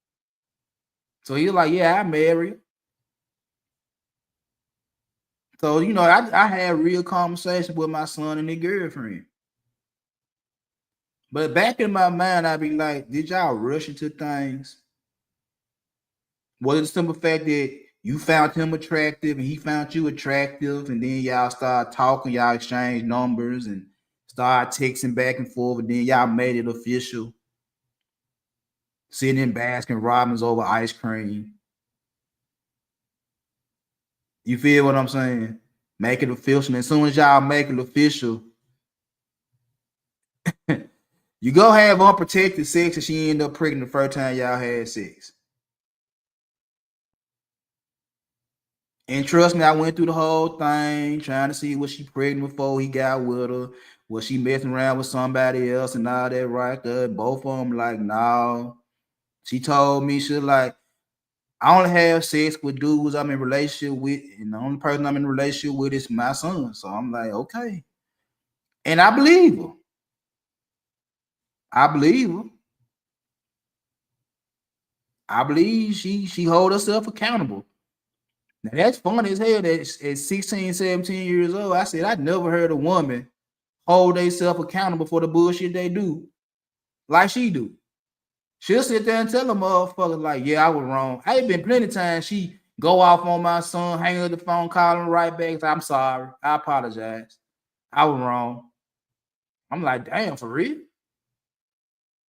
So he's like, yeah, I marry her. So, you know, I had real conversation with my son and his girlfriend. But back in my mind, I'd be like, did y'all rush into things? Was it the simple fact that you found him attractive and he found you attractive, and then y'all start talking, y'all exchange numbers and start texting back and forth, and then y'all made it official? Sitting in Baskin Robbins over ice cream. You feel what I'm saying? Make it official. And as soon as y'all make it official, you go have unprotected sex and she end up pregnant the first time y'all had sex. And trust me, I went through the whole thing trying to see was she pregnant before he got with her. Was she messing around with somebody else and all that right there? Both of them like, no. She told me, she like, I only have sex with dudes I'm in relationship with, and the only person I'm in relationship with is my son. So I'm like, okay. And I believe her. I believe she hold herself accountable. Now that's funny as hell that at 16, 17 years old, I said, I never heard a woman hold themselves accountable for the bullshit they do like she do. She'll sit there and tell them motherfuckers like, yeah, I was wrong. I ain't been plenty of times she go off on my son, hang up the phone, call him right back. I'm sorry. I apologize. I was wrong. I'm like, damn, for real?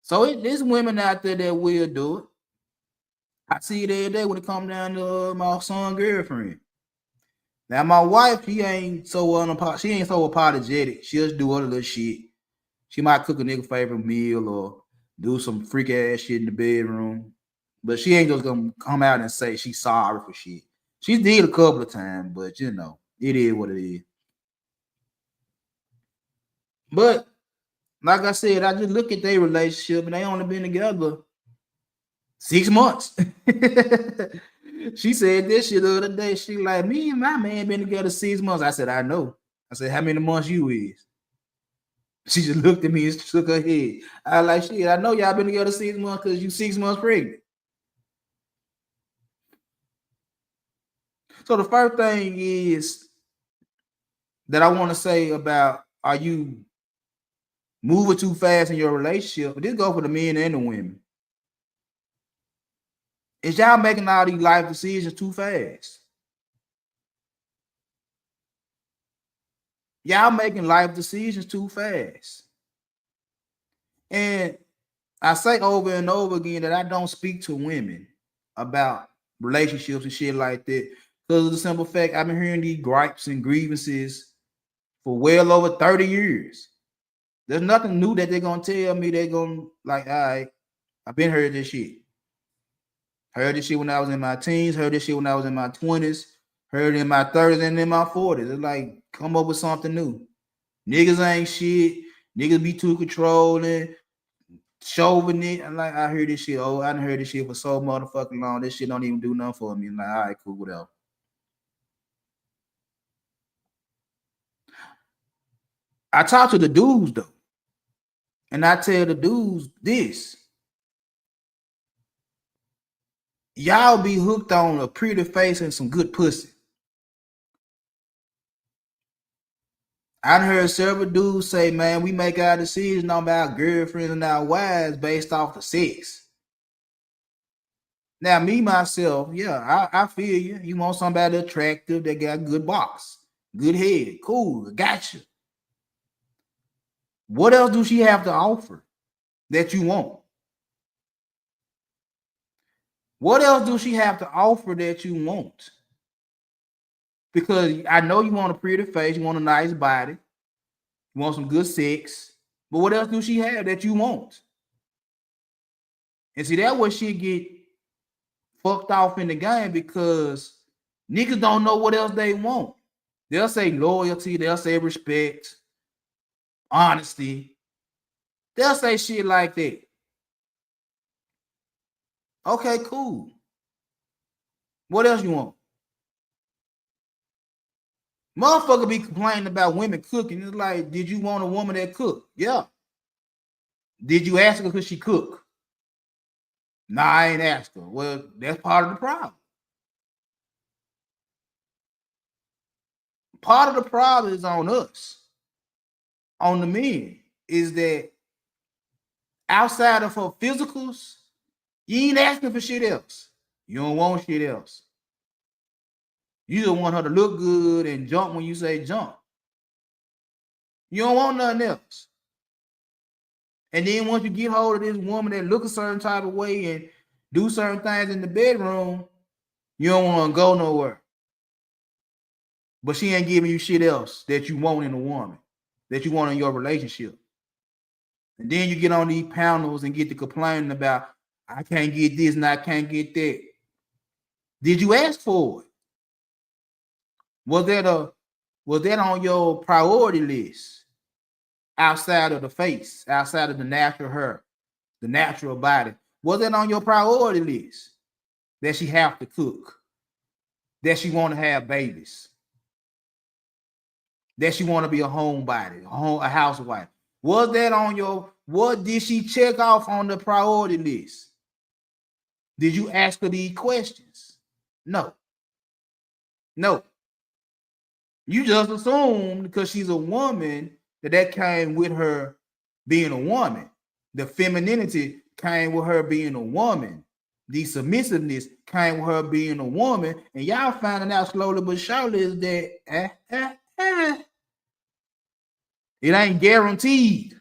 So there's women out there that will do it. I see it every day when it comes down to my son girlfriend. Now my wife, she ain't so apologetic. She'll just do other little shit. She might cook a nigga favorite meal or do some freak ass shit in the bedroom, but she ain't just gonna come out and say she's sorry for shit. She did a couple of times, but you know, it is what it is. But like I said, I just look at their relationship and they only been together 6 months. She said this shit the other day. She like, me and my man been together 6 months. I said, I know. I said, how many months you is? She just looked at me and shook her head. I was like, shit, I know y'all been together 6 months because you 6 months pregnant. So the first thing is that I want to say about, are you moving too fast in your relationship? But this go for the men and the women. Is y'all making all these life decisions too fast? Y'all making life decisions too fast. And I say over and over again that I don't speak to women about relationships and shit like that because of the simple fact I've been hearing these gripes and grievances for well over 30 years. There's nothing new that they're gonna tell me. They're gonna like, all right, I've been heard this shit. Heard this shit when I was in my teens, heard this shit when I was in my 20s, heard it in my 30s and in my 40s. It's like, come up with something new. Niggas ain't shit. Niggas be too controlling, chauvinist. I'm like, I heard this shit. Oh, I done heard this shit for so motherfucking long. This shit don't even do nothing for me. I'm like, all right, cool, whatever. I talk to the dudes though, and I tell the dudes this. Y'all be hooked on a pretty face and some good pussy. I heard several dudes say, man, we make our decisions on our girlfriends and our wives based off the sex. Now, me, myself, yeah, I feel you. You want somebody attractive that got good box, good head, cool, gotcha. What else do she have to offer that you want? What else do she have to offer that you want? Because I know you want a pretty face, you want a nice body, you want some good sex, but what else do she have that you want? And see, that's where she get fucked off in the game because niggas don't know what else they want. They'll say loyalty, they'll say respect, honesty. They'll say shit like that. Okay, cool. What else you want? Motherfucker be complaining about women cooking. It's like, did you want a woman that cook? Yeah. Did you ask her because she cook? Nah, I ain't asked her. Well, that's part of the problem. Part of the problem is on us, on the men, is that outside of her physicals, you ain't asking for shit else. You don't want shit else. You just want her to look good and jump when you say jump. You don't want nothing else. And then once you get hold of this woman that look a certain type of way and do certain things in the bedroom, you don't want to go nowhere. But she ain't giving you shit else that you want in a woman, that you want in your relationship. And then you get on these panels and get to complaining about, I can't get this and I can't get that. Did you ask for it? Was that on your priority list? Outside of the face, outside of the natural hair, the natural body, was that on your priority list? That she have to cook, that she want to have babies, that she want to be a homebody, a housewife. Was that on your, what did she check off on the priority list? Did you ask her these questions? No. No. You just assumed because she's a woman that came with her being a woman. The femininity came with her being a woman. The submissiveness came with her being a woman. And y'all finding out slowly but surely is that it ain't guaranteed.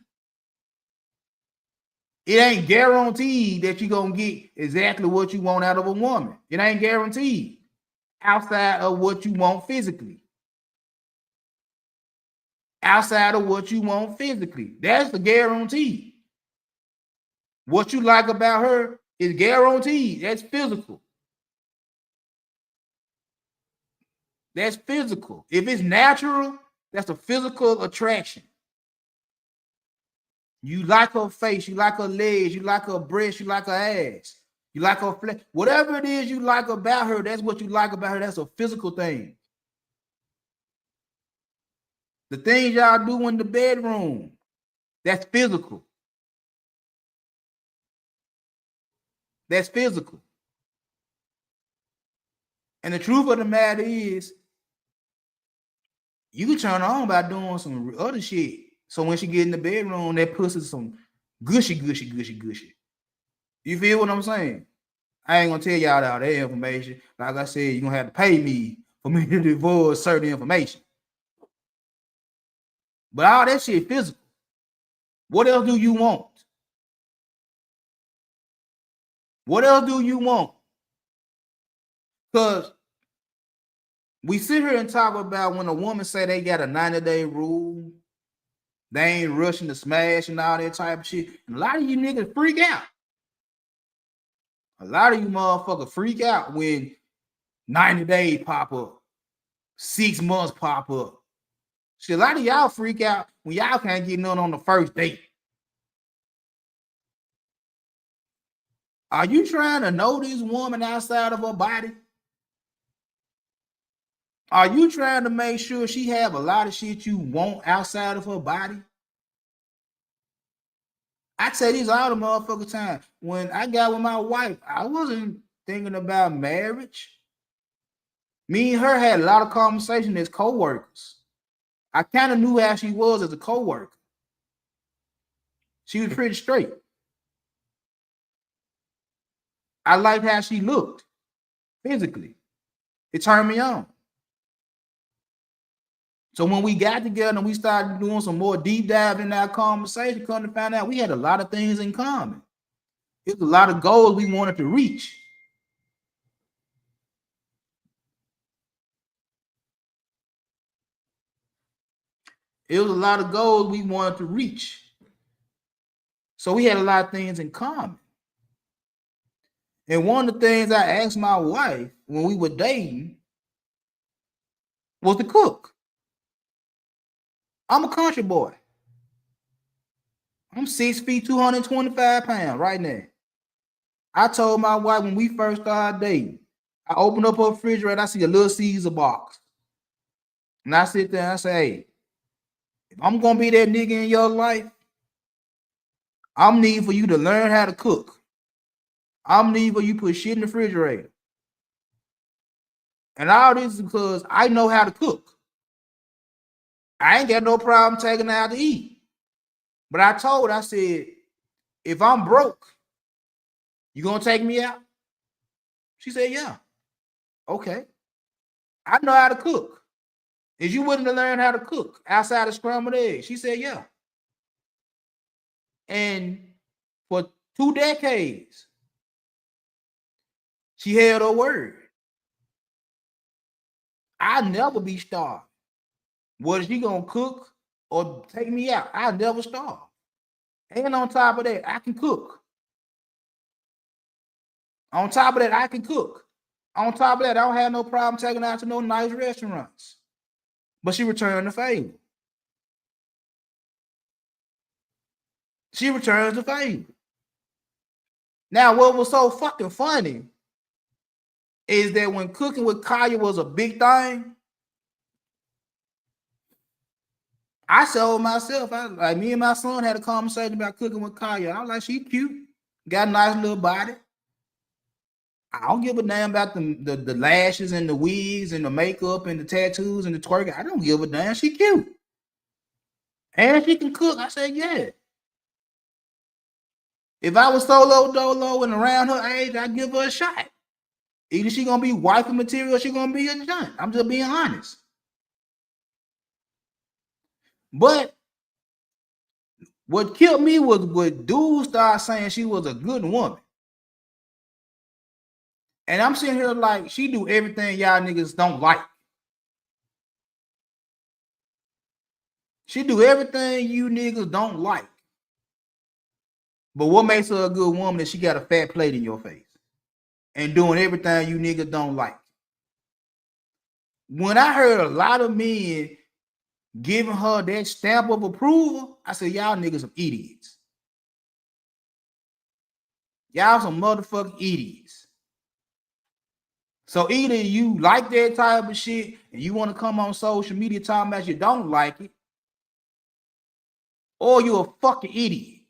It ain't guaranteed that you're going to get exactly what you want out of a woman. It ain't guaranteed outside of what you want physically. Outside of what you want physically. That's the guarantee. What you like about her is guaranteed. That's physical. That's physical. If it's natural, that's a physical attraction. You like her face, you like her legs, you like her breast, you like her ass, you like her flesh. Whatever it is you like about her, that's what you like about her. That's a physical thing. The things y'all do in the bedroom, That's physical. That's physical. And the truth of the matter is, you can turn on by doing some other shit. So when she get in the bedroom, that pussy's some gushy. You feel what I'm saying? I ain't gonna tell y'all all that information. Like I said, you're gonna have to pay me for me to divulge certain information. But all that shit physical. What else do you want? What else do you want? Because we sit here and talk about when a woman say they got a 90-day rule, they ain't rushing to smash and all that type of shit. And a lot of you niggas freak out. A lot of you motherfuckers freak out when 90 days pop up, 6 months pop up. Shit, a lot of y'all freak out when y'all can't get none on the first date. Are you trying to know this woman outside of her body? Are you trying to make sure she have a lot of shit you want outside of her body? I say this all the motherfucking time. When I got with my wife, I wasn't thinking about marriage. Me and her had a lot of conversation as co-workers. I kind of knew how she was as a co-worker. She was pretty straight. I liked how she looked physically. It turned me on. So when we got together and we started doing some more deep dive in our conversation, come to find out we had a lot of things in common. It was a lot of goals we wanted to reach. It was a lot of goals we wanted to reach. So we had a lot of things in common. And one of the things I asked my wife when we were dating was to cook. I'm a country boy. I'm 6 feet, 225 pounds right now. I told my wife when we first started dating, I opened up her refrigerator, I see a Little Caesar box. And I sit there and I say, hey, if I'm going to be that nigga in your life, I'm needing for you to learn how to cook. I'm needing for you to put shit in the refrigerator. And all this is because I know how to cook. I ain't got no problem taking her out to eat. But I told her, I said, if I'm broke, you gonna take me out? She said, yeah. Okay. I know how to cook. Is you willing to learn how to cook outside of scrambled eggs? She said, yeah. And for 2 decades, she held her word. I'll never be starved. Whether she gonna cook or take me out, I'll never starve. And on top of that, I can cook. On top of that, I can cook. On top of that, I don't have no problem taking her out to no nice restaurants. But she returned the favor. She returns the favor. Now, what was so fucking funny is that when cooking with Kaya was a big thing, I told myself, like me and my son had a conversation about cooking with Kaya. I was like, she cute, got a nice little body. I don't give a damn about the lashes and the wigs and the makeup and the tattoos and the twerking. I don't give a damn. She cute. And she can cook. I said, yeah. If I was solo dolo and around her age, I'd give her a shot. Either she gonna be wifey material or she gonna be a junt. I'm just being honest. But what killed me was when dudes started saying she was a good woman. And I'm sitting here like, she do everything y'all niggas don't like. She do everything you niggas don't like. But what makes her a good woman is she got a fat plate in your face and doing everything you niggas don't like. When I heard a lot of men giving her that stamp of approval, I said, y'all niggas some idiots. Y'all some motherfucking idiots. So either you like that type of shit and you want to come on social media talking about you don't like it, or you're a fucking idiot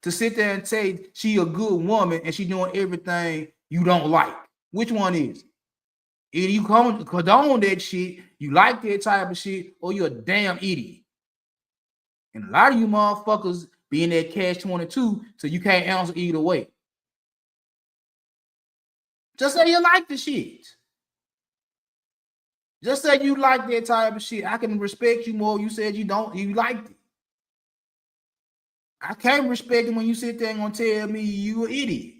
to sit there and say she a good woman and she doing everything you don't like. Which one is it? Either you condone that shit, you like that type of shit, or you're a damn idiot. And a lot of you motherfuckers be in that catch-22, so you can't answer either way. Just say you like the shit. Just say you like that type of shit. I can respect you more. You said you don't, you liked it. I can't respect it when you sit there and gonna tell me you an idiot.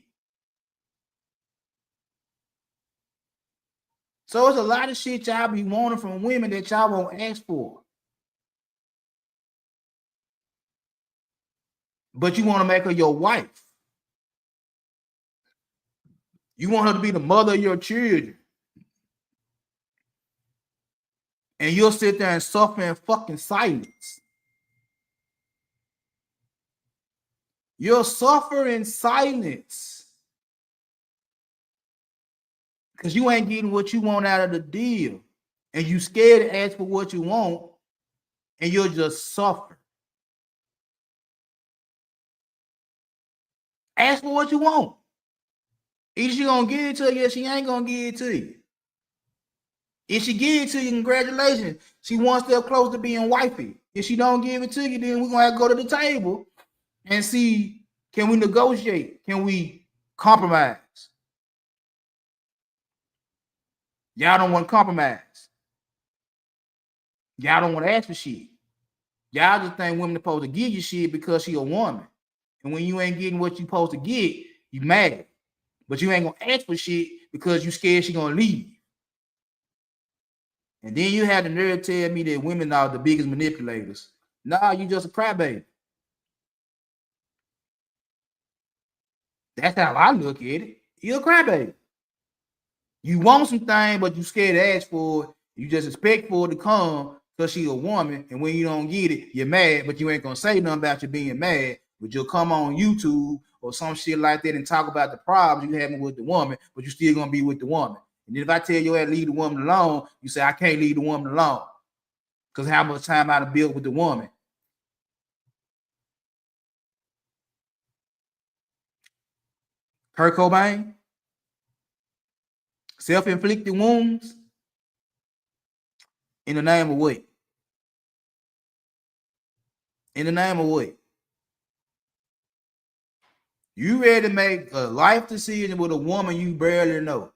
So it's a lot of shit y'all be wanting from women that y'all won't ask for. But you want to make her your wife. You want her to be the mother of your children. And you'll sit there and suffer in fucking silence. You'll suffer in silence. Because you ain't getting what you want out of the deal. And you scared to ask for what you want. And you'll just suffer. Ask for what you want. Either she gonna give it to you or she ain't gonna give it to you. If she give it to you, congratulations. She one step close to being wifey. If she don't give it to you, then we're gonna have to go to the table and see, can we negotiate? Can we compromise? Y'all don't want to compromise. Y'all don't want to ask for shit. Y'all just think women are supposed to give you shit because she a woman. And when you ain't getting what you supposed to get, you mad. But you ain't gonna ask for shit because you scared she gonna leave. And then you had the nerve to tell me that women are the biggest manipulators. Nah, you just a crybaby. That's how I look at it. You're a crybaby. You want something, but you scared to ask for it. You just expect for it to come because she's a woman. And when you don't get it, you're mad, but you ain't gonna say nothing about you being mad. But you'll come on YouTube or some shit like that and talk about the problems you having with the woman, but you still gonna be with the woman. And then if I tell you I leave the woman alone, you say I can't leave the woman alone because how much time I done built with the woman. Kurt Cobain, self-inflicted wounds in the name of what? In the name of what? You ready to make a life decision with a woman you barely know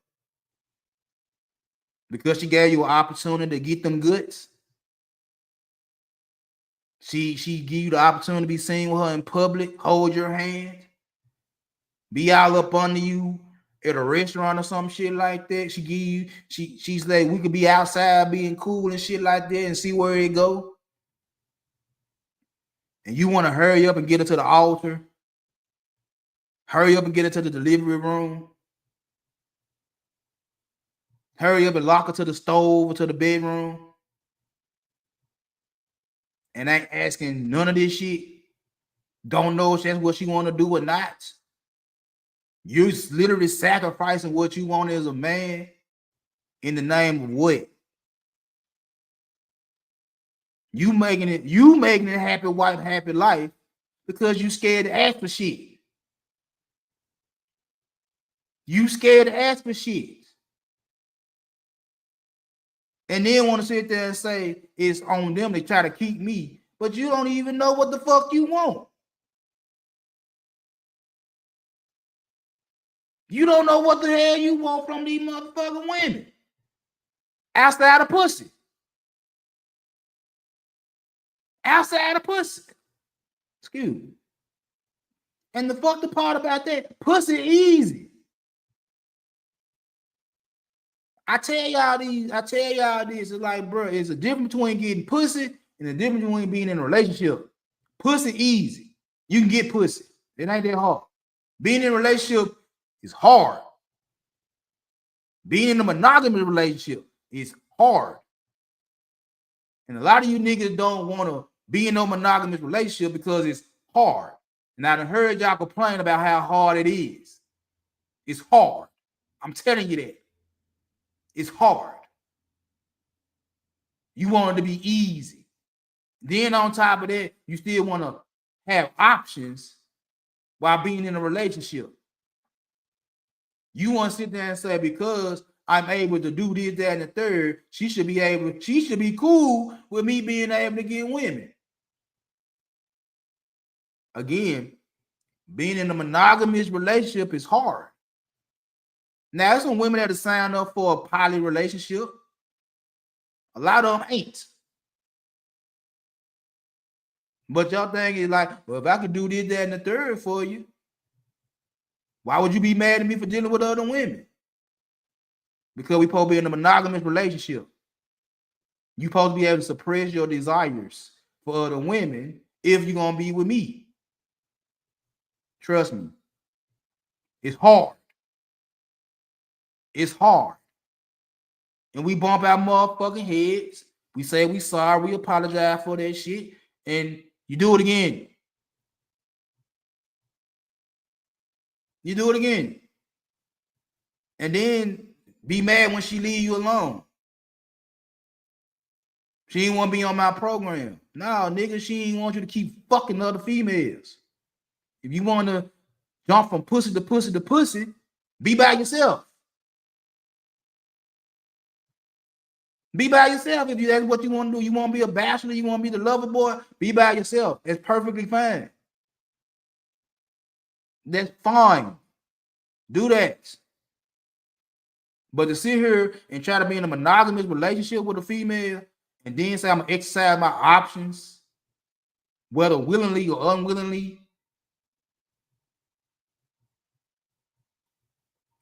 because she gave you an opportunity to get them goods? She give you the opportunity to be seen with her in public, hold your hand, be all up under you at a restaurant or some shit like that. She give you, she's like, we could be outside being cool and shit like that and see where it go. And you want to hurry up and get her to the altar. Hurry up and get her to the delivery room. Hurry up and lock her to the stove or to the bedroom. And ain't asking none of this shit. Don't know if that's what she want to do or not. You're literally sacrificing what you want as a man in the name of what? You making it a happy wife, happy life because you scared to ask for shit. You scared to ask for shit. And then want to sit there and say it's on them. They try to keep me, but you don't even know what the fuck you want. You don't know what the hell you want from these motherfucking women. Outside of pussy. Outside of pussy. Excuse me. And the fucked part about that, pussy easy. I tell y'all this. It's like, bro, it's a difference between getting pussy and the difference between being in a relationship. Pussy easy. You can get pussy. It ain't that hard. Being in a relationship is hard. Being in a monogamous relationship is hard. And a lot of you niggas don't want to be in no monogamous relationship because it's hard. And I done heard y'all complain about how hard it is. It's hard. I'm telling you that. It's hard. You want it to be easy. Then on top of that, you still want to have options while being in a relationship. You want to sit there and say, because I'm able to do this, that, and the third, she should be cool with me being able to get women. Again, being in a monogamous relationship is hard. Now, there's some women that have signed up for a poly relationship. A lot of them ain't. But y'all think is like, well, if I could do this, that, and the third for you, why would you be mad at me for dealing with other women? Because we supposed to be in a monogamous relationship. You supposed to be able to suppress your desires for other women if you're gonna be with me. Trust me. It's hard. It's hard. And we bump our motherfucking heads. We say we sorry, we apologize for that shit, and you do it again. You do it again. And then be mad when she leave you alone. She ain't want to be on my program. No, nigga, she ain't want you to keep fucking other females. If you want to jump from pussy to pussy to pussy, be by yourself. Be by yourself if that's what you want to do. You want to be a bachelor, you want to be the lover boy, be by yourself. It's perfectly fine. That's fine. Do that. But to sit here and try to be in a monogamous relationship with a female and then say I'm going to exercise my options, whether willingly or unwillingly,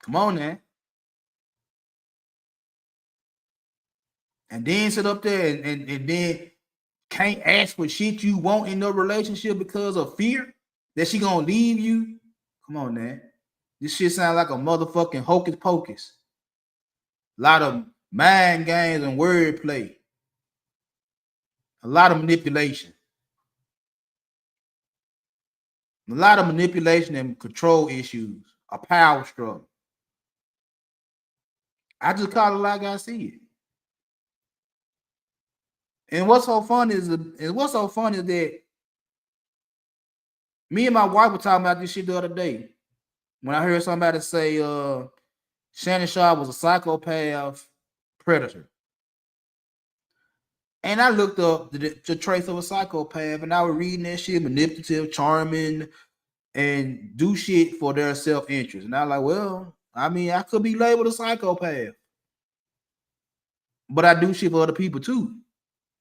come on now. And then sit up there and then can't ask for shit you want in the relationship because of fear that she gonna leave you. Come on, man. This shit sounds like a motherfucking hocus pocus. A lot of mind games and wordplay. A lot of manipulation. A lot of manipulation and control issues. A power struggle. I just call it like I see it. And what's so funny is that me and my wife were talking about this shit the other day. When I heard somebody say Shannon Sharpe was a psychopath predator. And I looked up the traits of a psychopath, and I was reading that shit, manipulative, charming, and do shit for their self-interest. And I was like, well, I mean, I could be labeled a psychopath. But I do shit for other people too.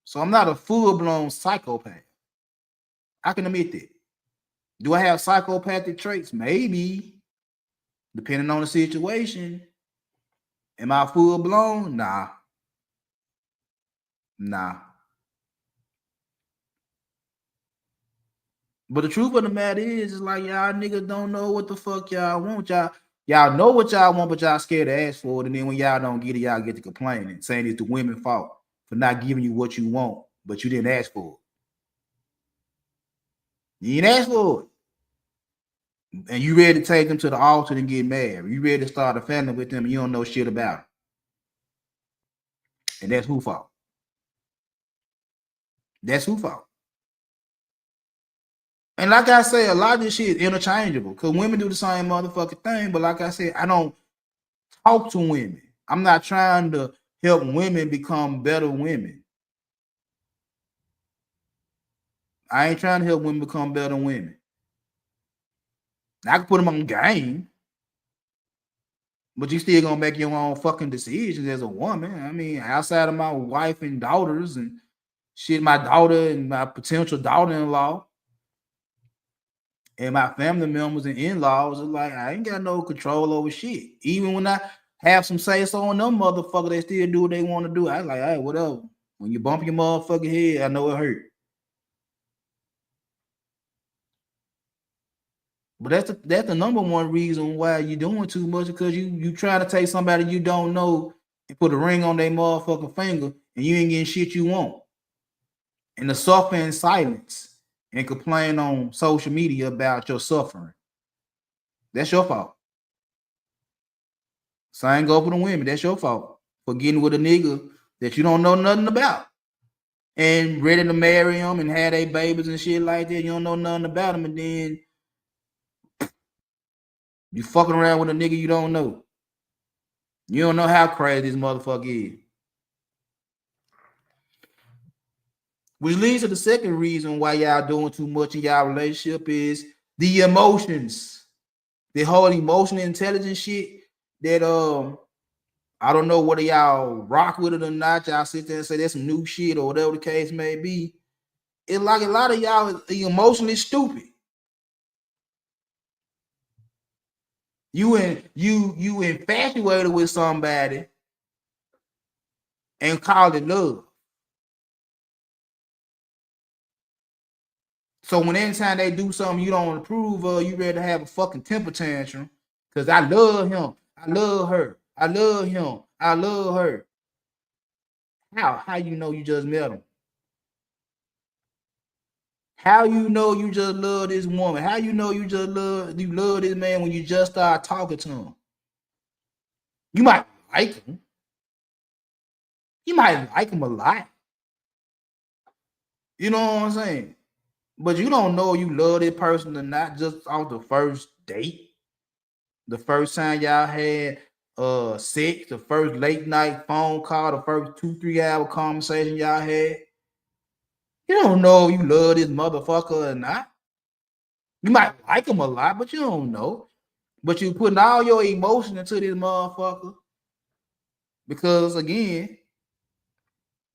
So I'm not a full-blown psychopath. I can admit that. Do I have psychopathic traits? Maybe. Depending on the situation. Am I full-blown? Nah. But the truth of the matter is like y'all niggas don't know what the fuck y'all want. Y'all know what y'all want, but y'all scared to ask for it. And then when y'all don't get it, y'all get to complaining, saying it's the women's fault for not giving you what you want, but you didn't ask for it. You didn't ask for it. And you ready to take them to the altar and get married. You ready to start a family with them and you don't know shit about it. And that's who fault. That's who fault. And like I say, a lot of this shit is interchangeable because women do the same motherfucking thing. But like I said, I don't talk to women. I'm not trying to help women become better women. I ain't trying to help women become better women. I can put them on game, but you still gonna make your own fucking decisions as a woman. I mean, outside of my wife and daughters and shit, my daughter and my potential daughter-in-law and my family members and in-laws, like I ain't got no control over shit. Even when I have some say-so on them motherfuckers, they still do what they want to do. I like, hey, whatever. When you bump your motherfucking head, I know it hurt. But that's the number one reason why you're doing too much, because you trying to take somebody you don't know and put a ring on their motherfucking finger and you ain't getting shit you want. And to suffer in silence and complain on social media about your suffering. That's your fault. Same go for the women. That's your fault for getting with a nigga that you don't know nothing about. and ready to marry them and have their babies and shit like that. You don't know nothing about them, and then you fucking around with a nigga you don't know. You don't know how crazy this motherfucker is. Which leads to the second reason why y'all doing too much in y'all relationship is the emotions. The whole emotional intelligence shit that I don't know whether y'all rock with it or not. Y'all sit there and say that's some new shit or whatever the case may be. It's like a lot of y'all are emotionally stupid. You infatuated with somebody and call it love. So when anytime they do something you don't approve of, you ready to have a fucking temper tantrum because I love him, I love her, I love him, I love her. How you know you just met him? How you know you just love this woman? How you know you love this man when you just start talking to him? You might like him. You might like him a lot. You know what I'm saying? But you don't know you love this person or not just off the first date. The first time y'all had sex, the first late night phone call, the first 2-3 hour conversation y'all had. You don't know you love this motherfucker or not. You might like him a lot, but you don't know. But you putting all your emotion into this motherfucker because again,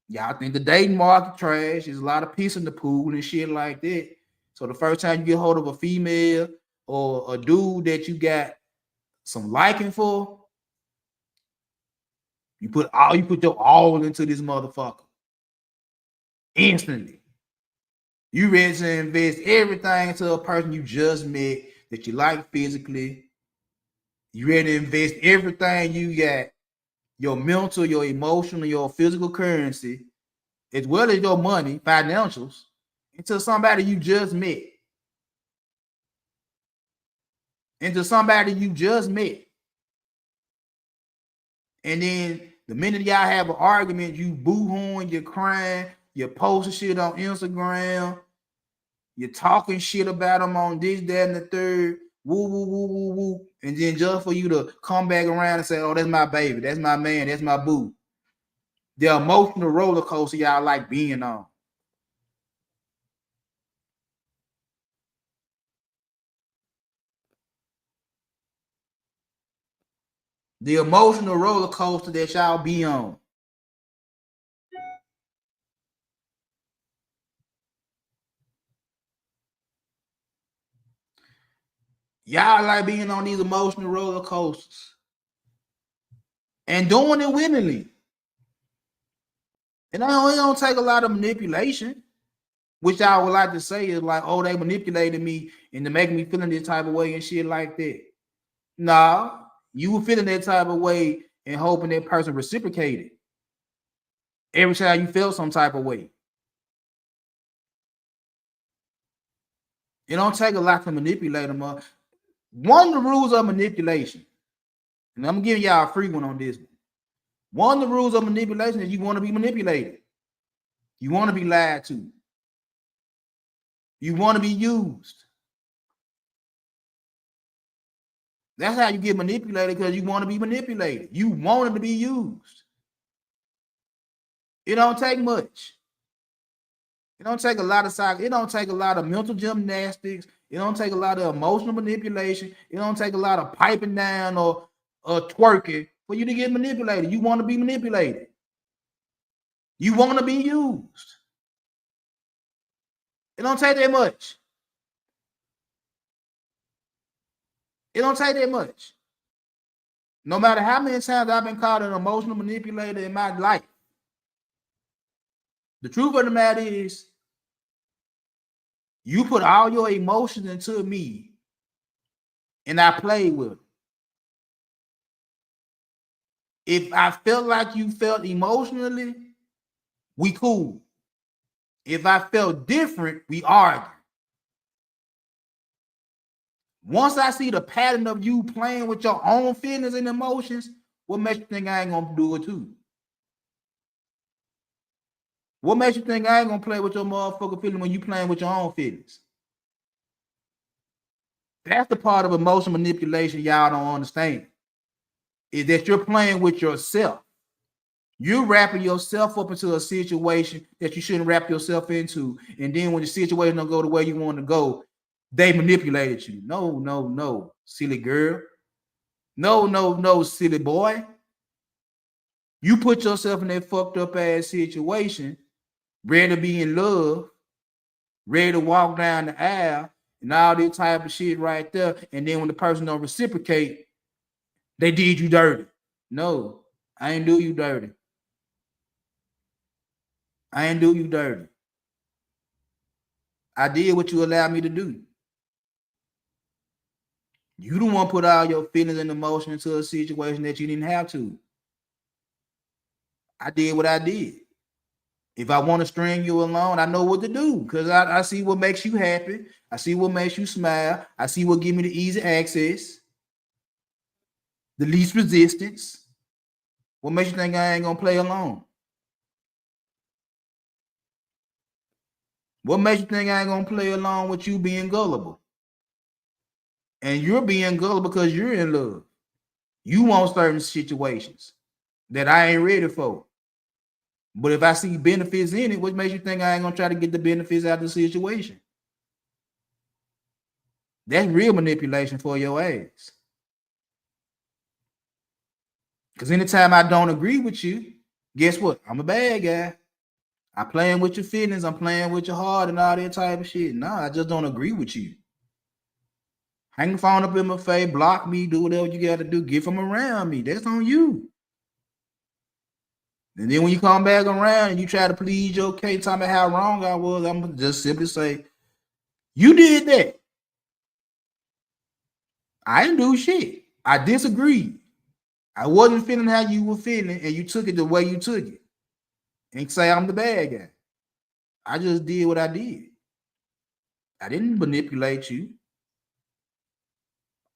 y'all think the dating market trash. There's a lot of piss in the pool and shit like that. So the first time you get hold of a female or a dude that you got some liking for, you put your all into this motherfucker instantly. You ready to invest everything into a person you just met that you like physically. You ready to invest everything you got, your mental, your emotional, your physical currency, as well as your money, financials, into somebody you just met. Into somebody you just met. And then the minute y'all have an argument, you boo-hooing, you're crying, you're posting shit on Instagram, you're talking shit about them on this, that, and the third, woo, woo, woo, woo, woo. And then just for you to come back around and say, oh, that's my baby, that's my man, that's my boo. The emotional roller coaster y'all like being on. The emotional roller coaster that y'all be on. Y'all like being on these emotional roller coasters and doing it willingly. And it don't take a lot of manipulation, which I would like to say is like, oh, they manipulated me and to make me feeling this type of way and shit like that. Nah, you were feeling that type of way and hoping that person reciprocated every time you felt some type of way. It don't take a lot to manipulate them. One of the rules of manipulation, and I'm giving y'all a free one on this one. One of the rules of manipulation is you want to be manipulated. You want to be lied to. You want to be used. That's how you get manipulated, because you want to be manipulated. You wanted to be used. It don't take much. It don't take a lot of it don't take a lot of mental gymnastics. It don't take a lot of emotional manipulation. It don't take a lot of piping down or twerking for you to get manipulated. You want to be manipulated. You want to be used. It don't take that much. It don't take that much. No matter how many times I've been called an emotional manipulator in my life, the truth of the matter is, you put all your emotions into me, and I played with them. If I felt like you felt emotionally, we cool. If I felt different, we argue. Once I see the pattern of you playing with your own feelings and emotions, what makes you think I ain't gonna do it too? What makes you think I ain't gonna play with your motherfucking feeling when you playing with your own feelings? That's the part of emotion manipulation y'all don't understand. Is that you're playing with yourself. You're wrapping yourself up into a situation that you shouldn't wrap yourself into. And then when the situation don't go the way you want to go, they manipulated you. No, no, no, silly girl. No, no, no, silly boy. You put yourself in that fucked up ass situation, ready to be in love, ready to walk down the aisle, and all this type of shit right there. And then when the person don't reciprocate, they did you dirty. No, I ain't do you dirty. I ain't do you dirty. I did what you allowed me to do. You don't want to put all your feelings and emotions into a situation that you didn't have to. I did what I did. If I want to string you along, I know what to do because I see what makes you happy. I see what makes you smile. I see what give me the easy access, the least resistance. What makes you think I ain't gonna play along? What makes you think I ain't gonna play along with you being gullible? And you're being gullible because you're in love. You want certain situations that I ain't ready for. But if I see benefits in it, what makes you think I ain't gonna try to get the benefits out of the situation? That's real manipulation for your ass. Because anytime I don't agree with you, guess what? I'm a bad guy. I'm playing with your feelings. I'm playing with your heart and all that type of shit. Nah, I just don't agree with you. Hang the phone up in my face, block me, do whatever you got to do. Get from around me. That's on you. And then when you come back around and you try to plead your case, tell me how wrong I was, I'm going to just simply say, you did that. I didn't do shit. I disagreed. I wasn't feeling how you were feeling, and you took it the way you took it. And say I'm the bad guy. I just did what I did. I didn't manipulate you.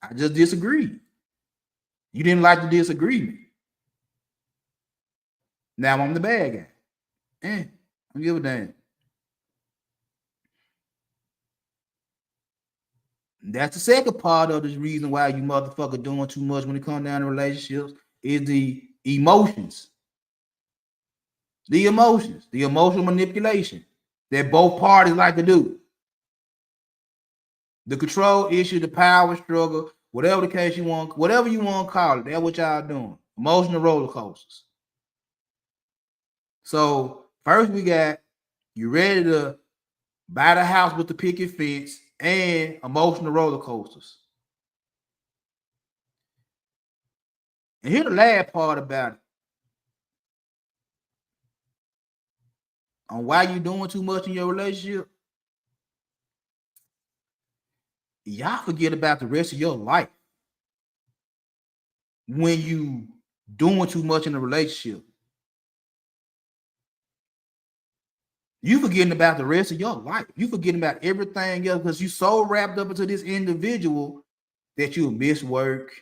I just disagreed. You didn't like the disagreement. Now I'm the bad guy. I don't give a damn. That's the second part of the reason why you motherfucker doing too much when it comes down to relationships is the emotions. The emotions, the emotional manipulation that both parties like to do. The control issue, the power struggle, whatever the case you want, whatever you want to call it, that's what y'all doing. Emotional roller coasters. So first we got you ready to buy the house with the picket fence and emotional roller coasters. And here's the last part about it. On why you doing too much in your relationship, y'all forget about the rest of your life when you doing too much in a relationship. You forgetting about the rest of your life. You forgetting about everything else because you so wrapped up into this individual that you miss work,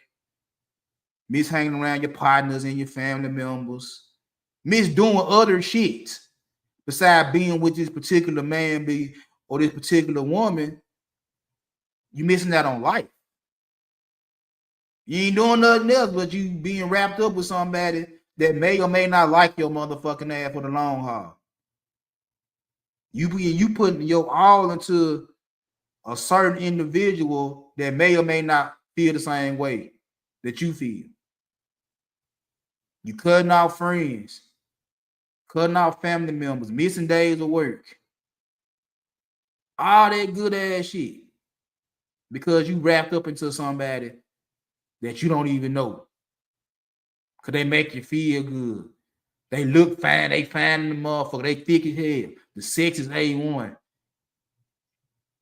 miss hanging around your partners and your family members, miss doing other shit besides being with this particular man or this particular woman. You missing out on life. You ain't doing nothing else but you being wrapped up with somebody that may or may not like your motherfucking ass for the long haul. You putting your all into a certain individual that may or may not feel the same way that you feel. You cutting off friends, cutting off family members, missing days of work, all that good ass shit because you wrapped up into somebody that you don't even know. Cause they make you feel good. They look fine. They fine in the motherfucker. They thick as hell. The sex is A1.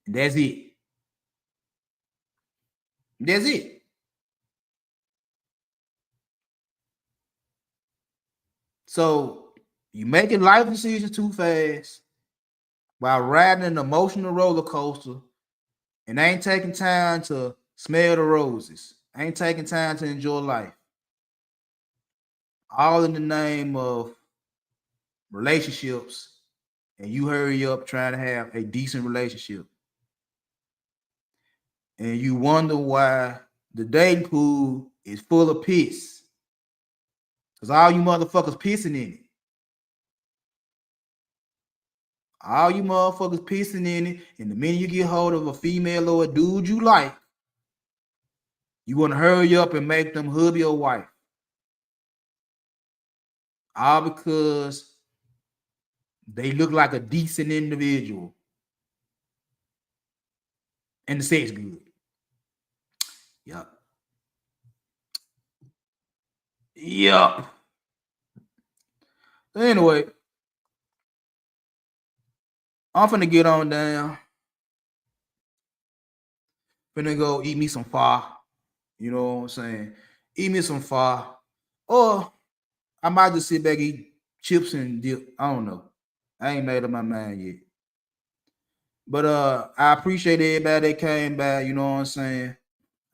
And that's it. That's it. So you making life decisions too fast while riding an emotional roller coaster and ain't taking time to smell the roses. Ain't taking time to enjoy life. All in the name of relationships and you hurry up trying to have a decent relationship, and you wonder why the dating pool is full of piss, because all you motherfuckers pissing in it. All you motherfuckers pissing in it, and the minute you get hold of a female or a dude you like, you want to hurry up and make them hubby or wife. All because they look like a decent individual and the sex good. Yup. Anyway, I'm finna get on down. Finna go eat me some pho. You know what I'm saying? Eat me some pho. Or I might just sit back, eat chips and dip. I don't know. I ain't made up my mind yet. But I appreciate everybody that came by. You know what I'm saying?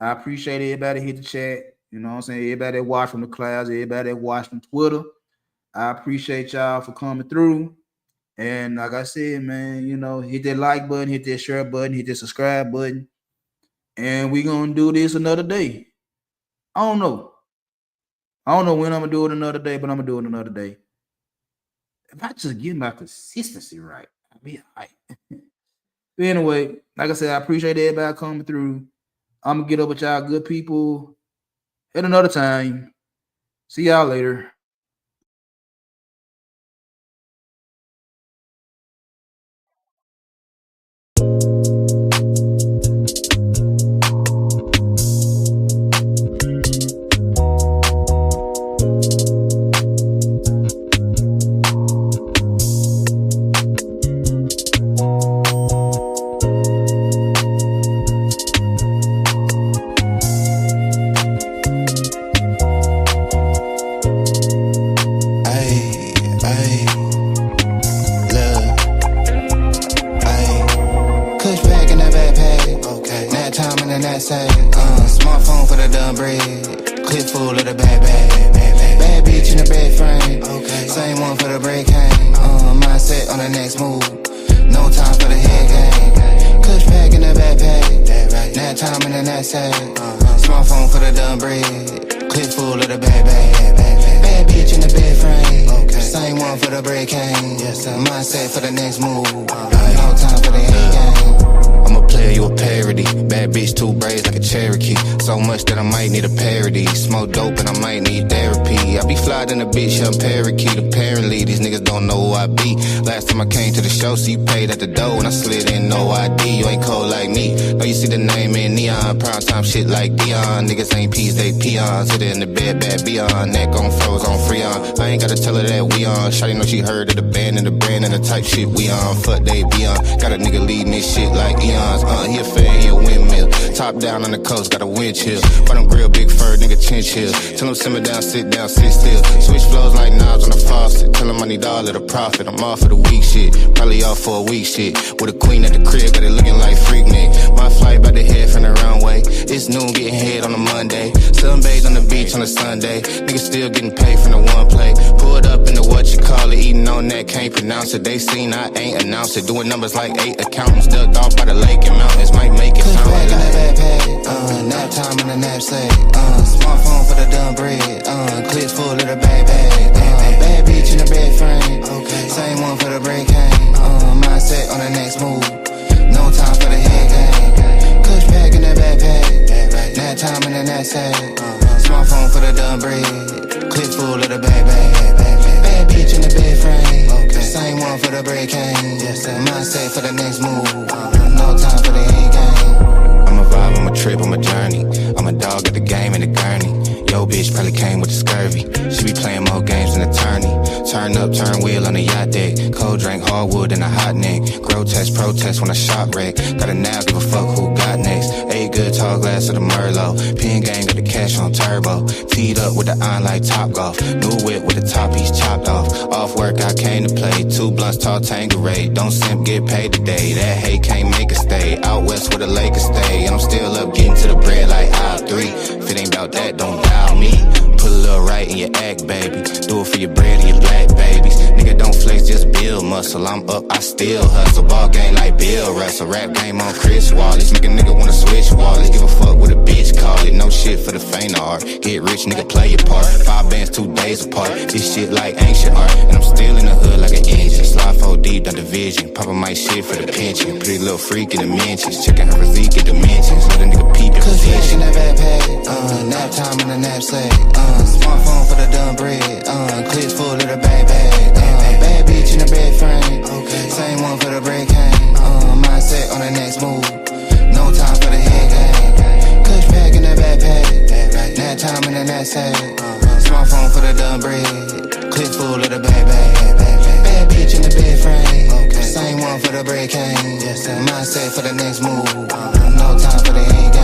I appreciate everybody that hit the chat. You know what I'm saying? Everybody that watched from the clouds. Everybody that watched from Twitter. I appreciate y'all for coming through. And like I said, man, you know, hit that like button, hit that share button, hit that subscribe button. And we're going to do this another day. I don't know when I'm going to do it another day, but I'm going to do it another day. If I just get my consistency right, I'll be all right. But anyway, like I said, I appreciate everybody coming through. I'm going to get up with y'all good people at another time. See y'all later. Smartphone for the dumb bread, clip full of the bad bitch in the bed frame. Same one for the break hang. Mindset on the next move. No time for the head game. Kush pack in the backpack. Nap time in the knapsack. Smartphone for the dumb bread, clip full of the bad bitch in the bed frame. Same one for the break hang. Mindset for the next move. No time for the head game. I'm a player, you a parody. Bad bitch, 2 braids like a Cherokee. So much that I might need a parody. Smoke dope and I might need therapy. I be fly than a bitch, young parakeet. Apparently, these niggas don't know who I be. Last time I came to the show, so you paid at the door. And I slid in, no ID. You ain't cold like me. No, you see the name in neon. Prime time shit like Dion. Niggas ain't peas, they peons. Hit it in the bed, bad beyond. Neck on froze, on Freon. I ain't gotta tell her that we on. Shawty know she heard of the band and the brand and the type shit we on. Fuck they be on. Got a nigga leading this shit like Eon. He a fan, he a windmill. Top down on the coast, got a wind chill. But I'm grill, big fur, nigga chinchill. Tell him simmer down, sit still. Switch flows like knobs on the faucet. Tell him I need all of the profit. I'm off for the week shit. Probably off for a week shit. With a queen at the crib, got it looking like freak Nick. My flight by the head from the runway. It's noon, getting head on a Monday. Sunbathe on the beach on a Sunday. Niggas still getting paid from the one play. Pulled up in the what you call it. Eating on that, can't pronounce it. They seen I ain't announced it. Doing numbers like 8 accountants. Ducked off by the lake and mountains. Might make it sound like that. Nap time in the knapsack. Smartphone for the dumb bread. Clips full of the bad bitch in the bed frame. Same one for the break hang. Mindset on the next move. No time for the head game. Kush pack in the backpack. Nap time in the knapsack. Smartphone for the dumb bread. Clip full of the bad bitch in the bed frame. Same one for the break hang. Mindset for the next move. No time for the head game. I'm a vibe, I'm a trip, I'm a journey. I'm a dog at the game in the gurney. Yo, bitch probably came with the scurvy. She be playing more games than attorney. Turn up, turn wheel on the yacht deck. Cold drink, hardwood and a hot neck. Grotesque protest when I shop wreck. Gotta now give a fuck who got next. 8 good tall glass of the Merlot. Pin game got the cash on turbo. Teed up with the iron like Top Golf. New whip with the top piece chopped off. Off work I came to play. 2 blunts tall Tanqueray. Don't simp get paid today. That hate can't make a stay. Out west where the Lakers stay. And I'm still up getting to the bread like aisle 3. If it ain't about that, don't dial me. Put a little right in your act, baby. Do it for your bread and your black babies. Nigga, don't flex, just build muscle. whistle. I'm up, I still hustle. Ball game like Bill Russell. Rap game on Chris Wallace. Make a nigga wanna switch wallets. Give a fuck what a bitch call it. No shit for the faint of heart. Get rich, nigga, play your part. 5 bands, 2 days apart. This shit like ancient art. And I'm still in the hood like an engine. Slide 4 deep, done division. Poppin' my shit for the pension. Pretty little freak in the mentions. Checking her physique at dimensions. Let a nigga peep in position. In that backpack, nap time in the knapsack, smartphone for the dumb bread, clips full of the bag bag, bad bitch in the bed frame, same one for the break hang, mindset on the next move, no time for the head game, clutch pack in the backpack, nap time in the knapsack, smartphone for the dumb bread, clips full of the bag bag, bad bitch in the bed frame, same one for the break hang, mindset for the next move, no time for the head game.